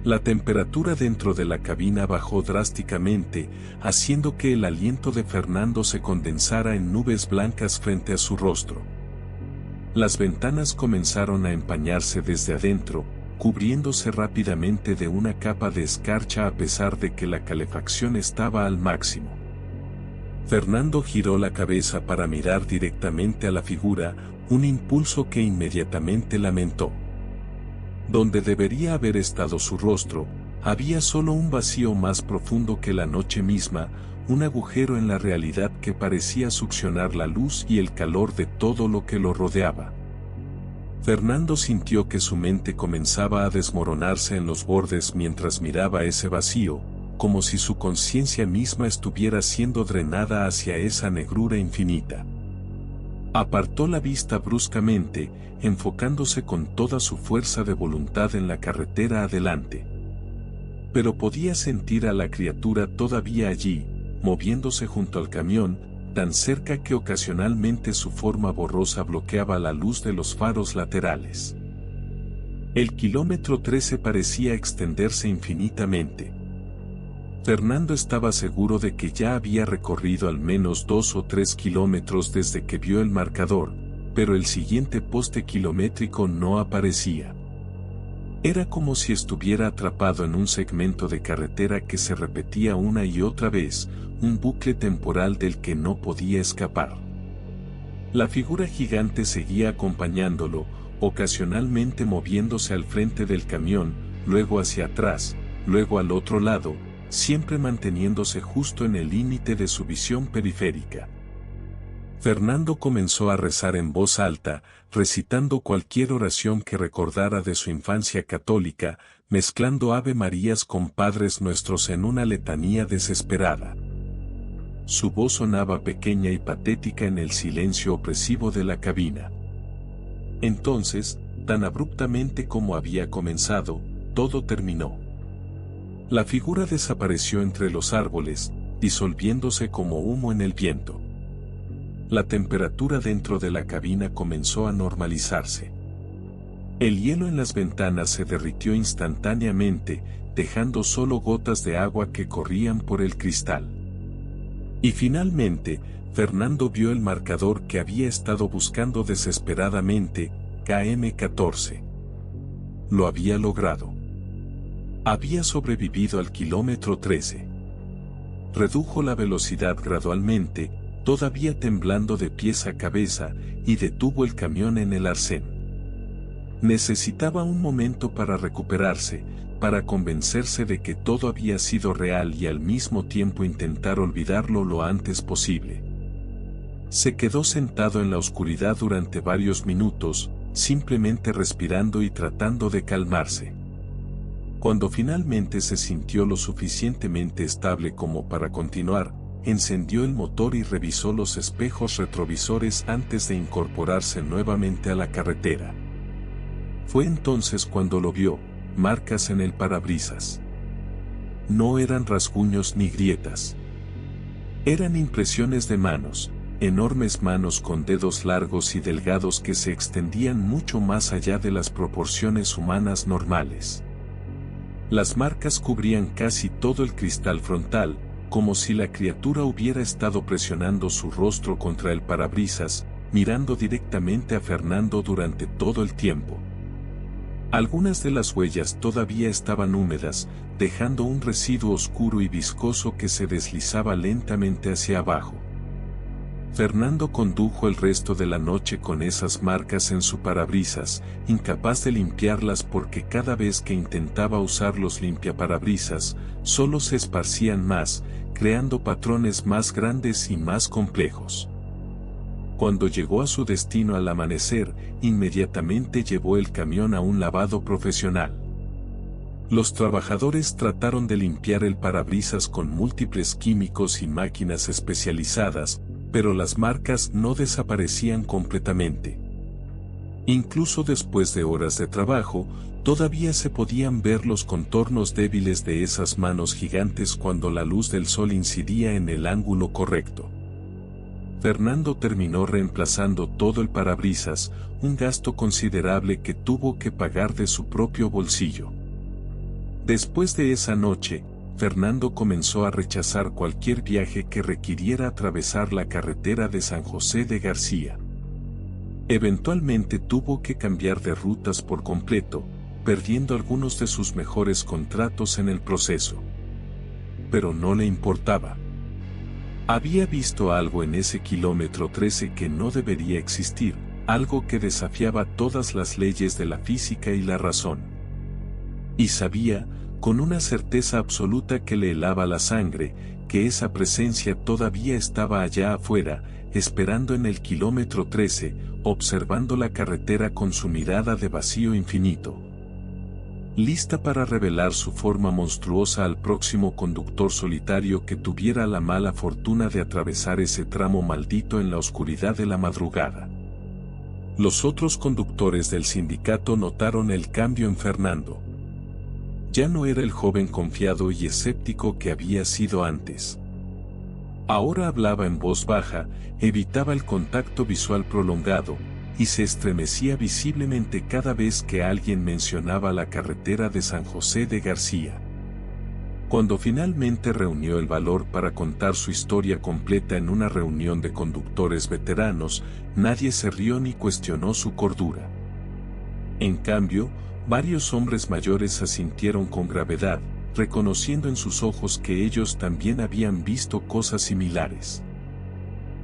La temperatura dentro de la cabina bajó drásticamente, haciendo que el aliento de Fernando se condensara en nubes blancas frente a su rostro. Las ventanas comenzaron a empañarse desde adentro, cubriéndose rápidamente de una capa de escarcha a pesar de que la calefacción estaba al máximo. Fernando giró la cabeza para mirar directamente a la figura, un impulso que inmediatamente lamentó. Donde debería haber estado su rostro, había solo un vacío más profundo que la noche misma, un agujero en la realidad que parecía succionar la luz y el calor de todo lo que lo rodeaba. Fernando sintió que su mente comenzaba a desmoronarse en los bordes mientras miraba ese vacío, como si su conciencia misma estuviera siendo drenada hacia esa negrura infinita. Apartó la vista bruscamente, enfocándose con toda su fuerza de voluntad en la carretera adelante. Pero podía sentir a la criatura todavía allí, moviéndose junto al camión, tan cerca que ocasionalmente su forma borrosa bloqueaba la luz de los faros laterales. El kilómetro 13 parecía extenderse infinitamente. Fernando estaba seguro de que ya había recorrido al menos 2 o 3 kilómetros desde que vio el marcador, pero el siguiente poste kilométrico no aparecía. Era como si estuviera atrapado en un segmento de carretera que se repetía una y otra vez, un bucle temporal del que no podía escapar. La figura gigante seguía acompañándolo, ocasionalmente moviéndose al frente del camión, luego hacia atrás, luego al otro lado, siempre manteniéndose justo en el límite de su visión periférica. Fernando comenzó a rezar en voz alta, recitando cualquier oración que recordara de su infancia católica, mezclando Ave Marías con Padres Nuestros en una letanía desesperada. Su voz sonaba pequeña y patética en el silencio opresivo de la cabina. Entonces, tan abruptamente como había comenzado, todo terminó. La figura desapareció entre los árboles, disolviéndose como humo en el viento. La temperatura dentro de la cabina comenzó a normalizarse. El hielo en las ventanas se derritió instantáneamente, dejando solo gotas de agua que corrían por el cristal. Y finalmente, Fernando vio el marcador que había estado buscando desesperadamente, km-14. Lo había logrado. Había sobrevivido al kilómetro 13. Redujo la velocidad gradualmente, todavía temblando de pies a cabeza, y detuvo el camión en el arcén. Necesitaba un momento para recuperarse, para convencerse de que todo había sido real y al mismo tiempo intentar olvidarlo lo antes posible. Se quedó sentado en la oscuridad durante varios minutos, simplemente respirando y tratando de calmarse. Cuando finalmente se sintió lo suficientemente estable como para continuar, encendió el motor y revisó los espejos retrovisores antes de incorporarse nuevamente a la carretera. Fue entonces cuando lo vio, marcas en el parabrisas. No eran rasguños ni grietas. Eran impresiones de manos, enormes manos con dedos largos y delgados que se extendían mucho más allá de las proporciones humanas normales. Las marcas cubrían casi todo el cristal frontal, como si la criatura hubiera estado presionando su rostro contra el parabrisas, mirando directamente a Fernando durante todo el tiempo. Algunas de las huellas todavía estaban húmedas, dejando un residuo oscuro y viscoso que se deslizaba lentamente hacia abajo. Fernando condujo el resto de la noche con esas marcas en su parabrisas, incapaz de limpiarlas porque cada vez que intentaba usar los limpiaparabrisas, solo se esparcían más, creando patrones más grandes y más complejos. Cuando llegó a su destino al amanecer, inmediatamente llevó el camión a un lavado profesional. Los trabajadores trataron de limpiar el parabrisas con múltiples químicos y máquinas especializadas, pero las marcas no desaparecían completamente. Incluso después de horas de trabajo, todavía se podían ver los contornos débiles de esas manos gigantes cuando la luz del sol incidía en el ángulo correcto. Fernando terminó reemplazando todo el parabrisas, un gasto considerable que tuvo que pagar de su propio bolsillo. Después de esa noche, Fernando comenzó a rechazar cualquier viaje que requiriera atravesar la carretera de San José de García. Eventualmente tuvo que cambiar de rutas por completo, perdiendo algunos de sus mejores contratos en el proceso. Pero no le importaba. Había visto algo en ese kilómetro 13 que no debería existir, algo que desafiaba todas las leyes de la física y la razón. Y sabía, con una certeza absoluta que le helaba la sangre, que esa presencia todavía estaba allá afuera, esperando en el kilómetro 13, observando la carretera con su mirada de vacío infinito. Lista para revelar su forma monstruosa al próximo conductor solitario que tuviera la mala fortuna de atravesar ese tramo maldito en la oscuridad de la madrugada. Los otros conductores del sindicato notaron el cambio en Fernando. Ya no era el joven confiado y escéptico que había sido antes. Ahora hablaba en voz baja, evitaba el contacto visual prolongado, y se estremecía visiblemente cada vez que alguien mencionaba la carretera de San José de García. Cuando finalmente reunió el valor para contar su historia completa en una reunión de conductores veteranos, nadie se rió ni cuestionó su cordura. En cambio, varios hombres mayores asintieron con gravedad, reconociendo en sus ojos que ellos también habían visto cosas similares.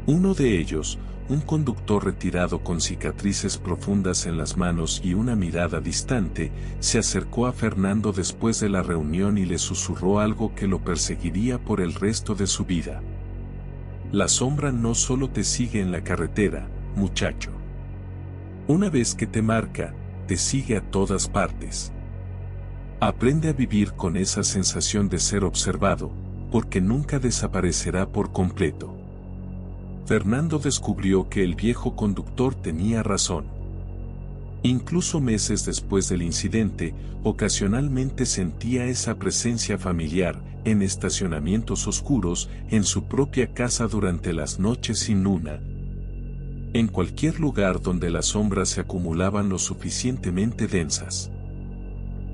Uno de ellos, un conductor retirado con cicatrices profundas en las manos y una mirada distante, se acercó a Fernando después de la reunión y le susurró algo que lo perseguiría por el resto de su vida. La sombra no solo te sigue en la carretera, muchacho. Una vez que te marca, te sigue a todas partes. Aprende a vivir con esa sensación de ser observado, porque nunca desaparecerá por completo. Fernando descubrió que el viejo conductor tenía razón. Incluso meses después del incidente, ocasionalmente sentía esa presencia familiar, en estacionamientos oscuros, en su propia casa durante las noches sin luna. En cualquier lugar donde las sombras se acumulaban lo suficientemente densas.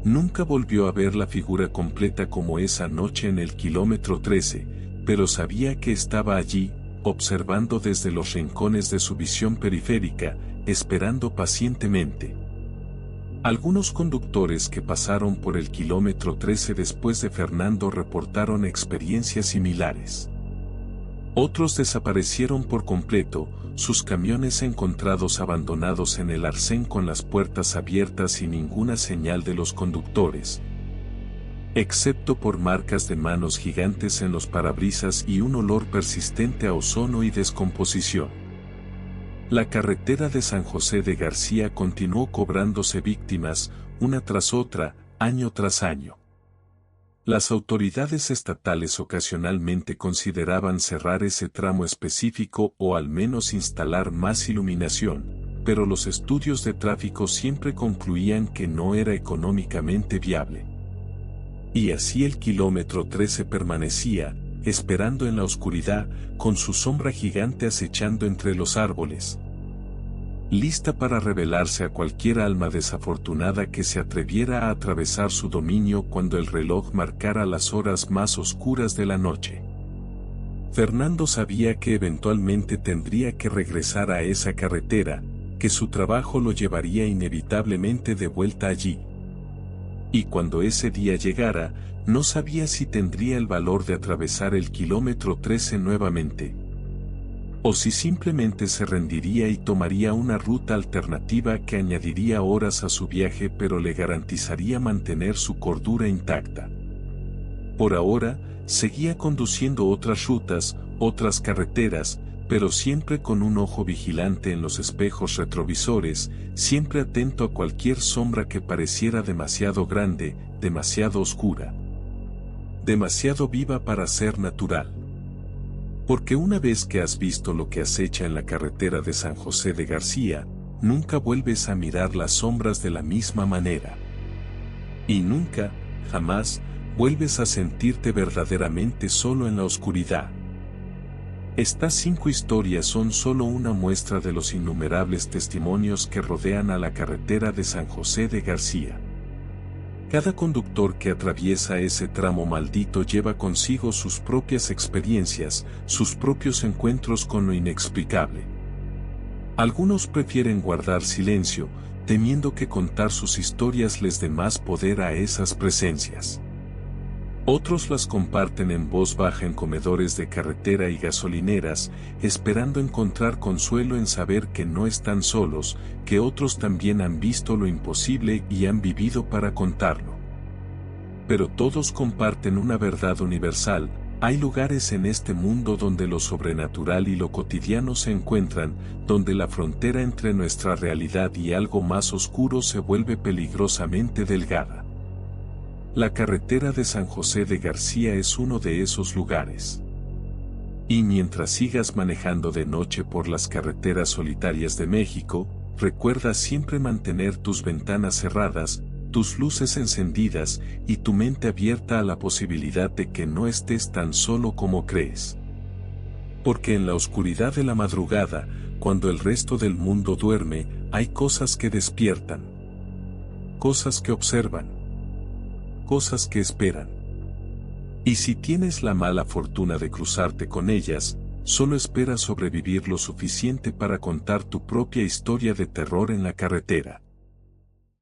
Nunca volvió a ver la figura completa como esa noche en el kilómetro 13, pero sabía que estaba allí, observando desde los rincones de su visión periférica, esperando pacientemente. Algunos conductores que pasaron por el kilómetro 13 después de Fernando reportaron experiencias similares. Otros desaparecieron por completo, sus camiones encontrados abandonados en el arcén con las puertas abiertas y ninguna señal de los conductores, excepto por marcas de manos gigantes en los parabrisas y un olor persistente a ozono y descomposición. La carretera de San José de García continuó cobrándose víctimas, una tras otra, año tras año. Las autoridades estatales ocasionalmente consideraban cerrar ese tramo específico o al menos instalar más iluminación, pero los estudios de tráfico siempre concluían que no era económicamente viable. Y así el kilómetro 13 permanecía, esperando en la oscuridad, con su sombra gigante acechando entre los árboles, lista para revelarse a cualquier alma desafortunada que se atreviera a atravesar su dominio cuando el reloj marcara las horas más oscuras de la noche. Fernando sabía que eventualmente tendría que regresar a esa carretera, que su trabajo lo llevaría inevitablemente de vuelta allí. Y cuando ese día llegara, no sabía si tendría el valor de atravesar el kilómetro 13 nuevamente, o si simplemente se rendiría y tomaría una ruta alternativa que añadiría horas a su viaje pero le garantizaría mantener su cordura intacta. Por ahora, seguía conduciendo otras rutas, otras carreteras, pero siempre con un ojo vigilante en los espejos retrovisores, siempre atento a cualquier sombra que pareciera demasiado grande, demasiado oscura, demasiado viva para ser natural. Porque una vez que has visto lo que acecha en la carretera de San José de García, nunca vuelves a mirar las sombras de la misma manera. Y nunca, jamás, vuelves a sentirte verdaderamente solo en la oscuridad. Estas 5 historias son solo una muestra de los innumerables testimonios que rodean a la carretera de San José de García. Cada conductor que atraviesa ese tramo maldito lleva consigo sus propias experiencias, sus propios encuentros con lo inexplicable. Algunos prefieren guardar silencio, temiendo que contar sus historias les dé más poder a esas presencias. Otros las comparten en voz baja en comedores de carretera y gasolineras, esperando encontrar consuelo en saber que no están solos, que otros también han visto lo imposible y han vivido para contarlo. Pero todos comparten una verdad universal: hay lugares en este mundo donde lo sobrenatural y lo cotidiano se encuentran, donde la frontera entre nuestra realidad y algo más oscuro se vuelve peligrosamente delgada. La carretera de San José de García es uno de esos lugares. Y mientras sigas manejando de noche por las carreteras solitarias de México, recuerda siempre mantener tus ventanas cerradas, tus luces encendidas y tu mente abierta a la posibilidad de que no estés tan solo como crees. Porque en la oscuridad de la madrugada, cuando el resto del mundo duerme, hay cosas que despiertan. Cosas que observan. Cosas que esperan. Y si tienes la mala fortuna de cruzarte con ellas, solo espera sobrevivir lo suficiente para contar tu propia historia de terror en la carretera.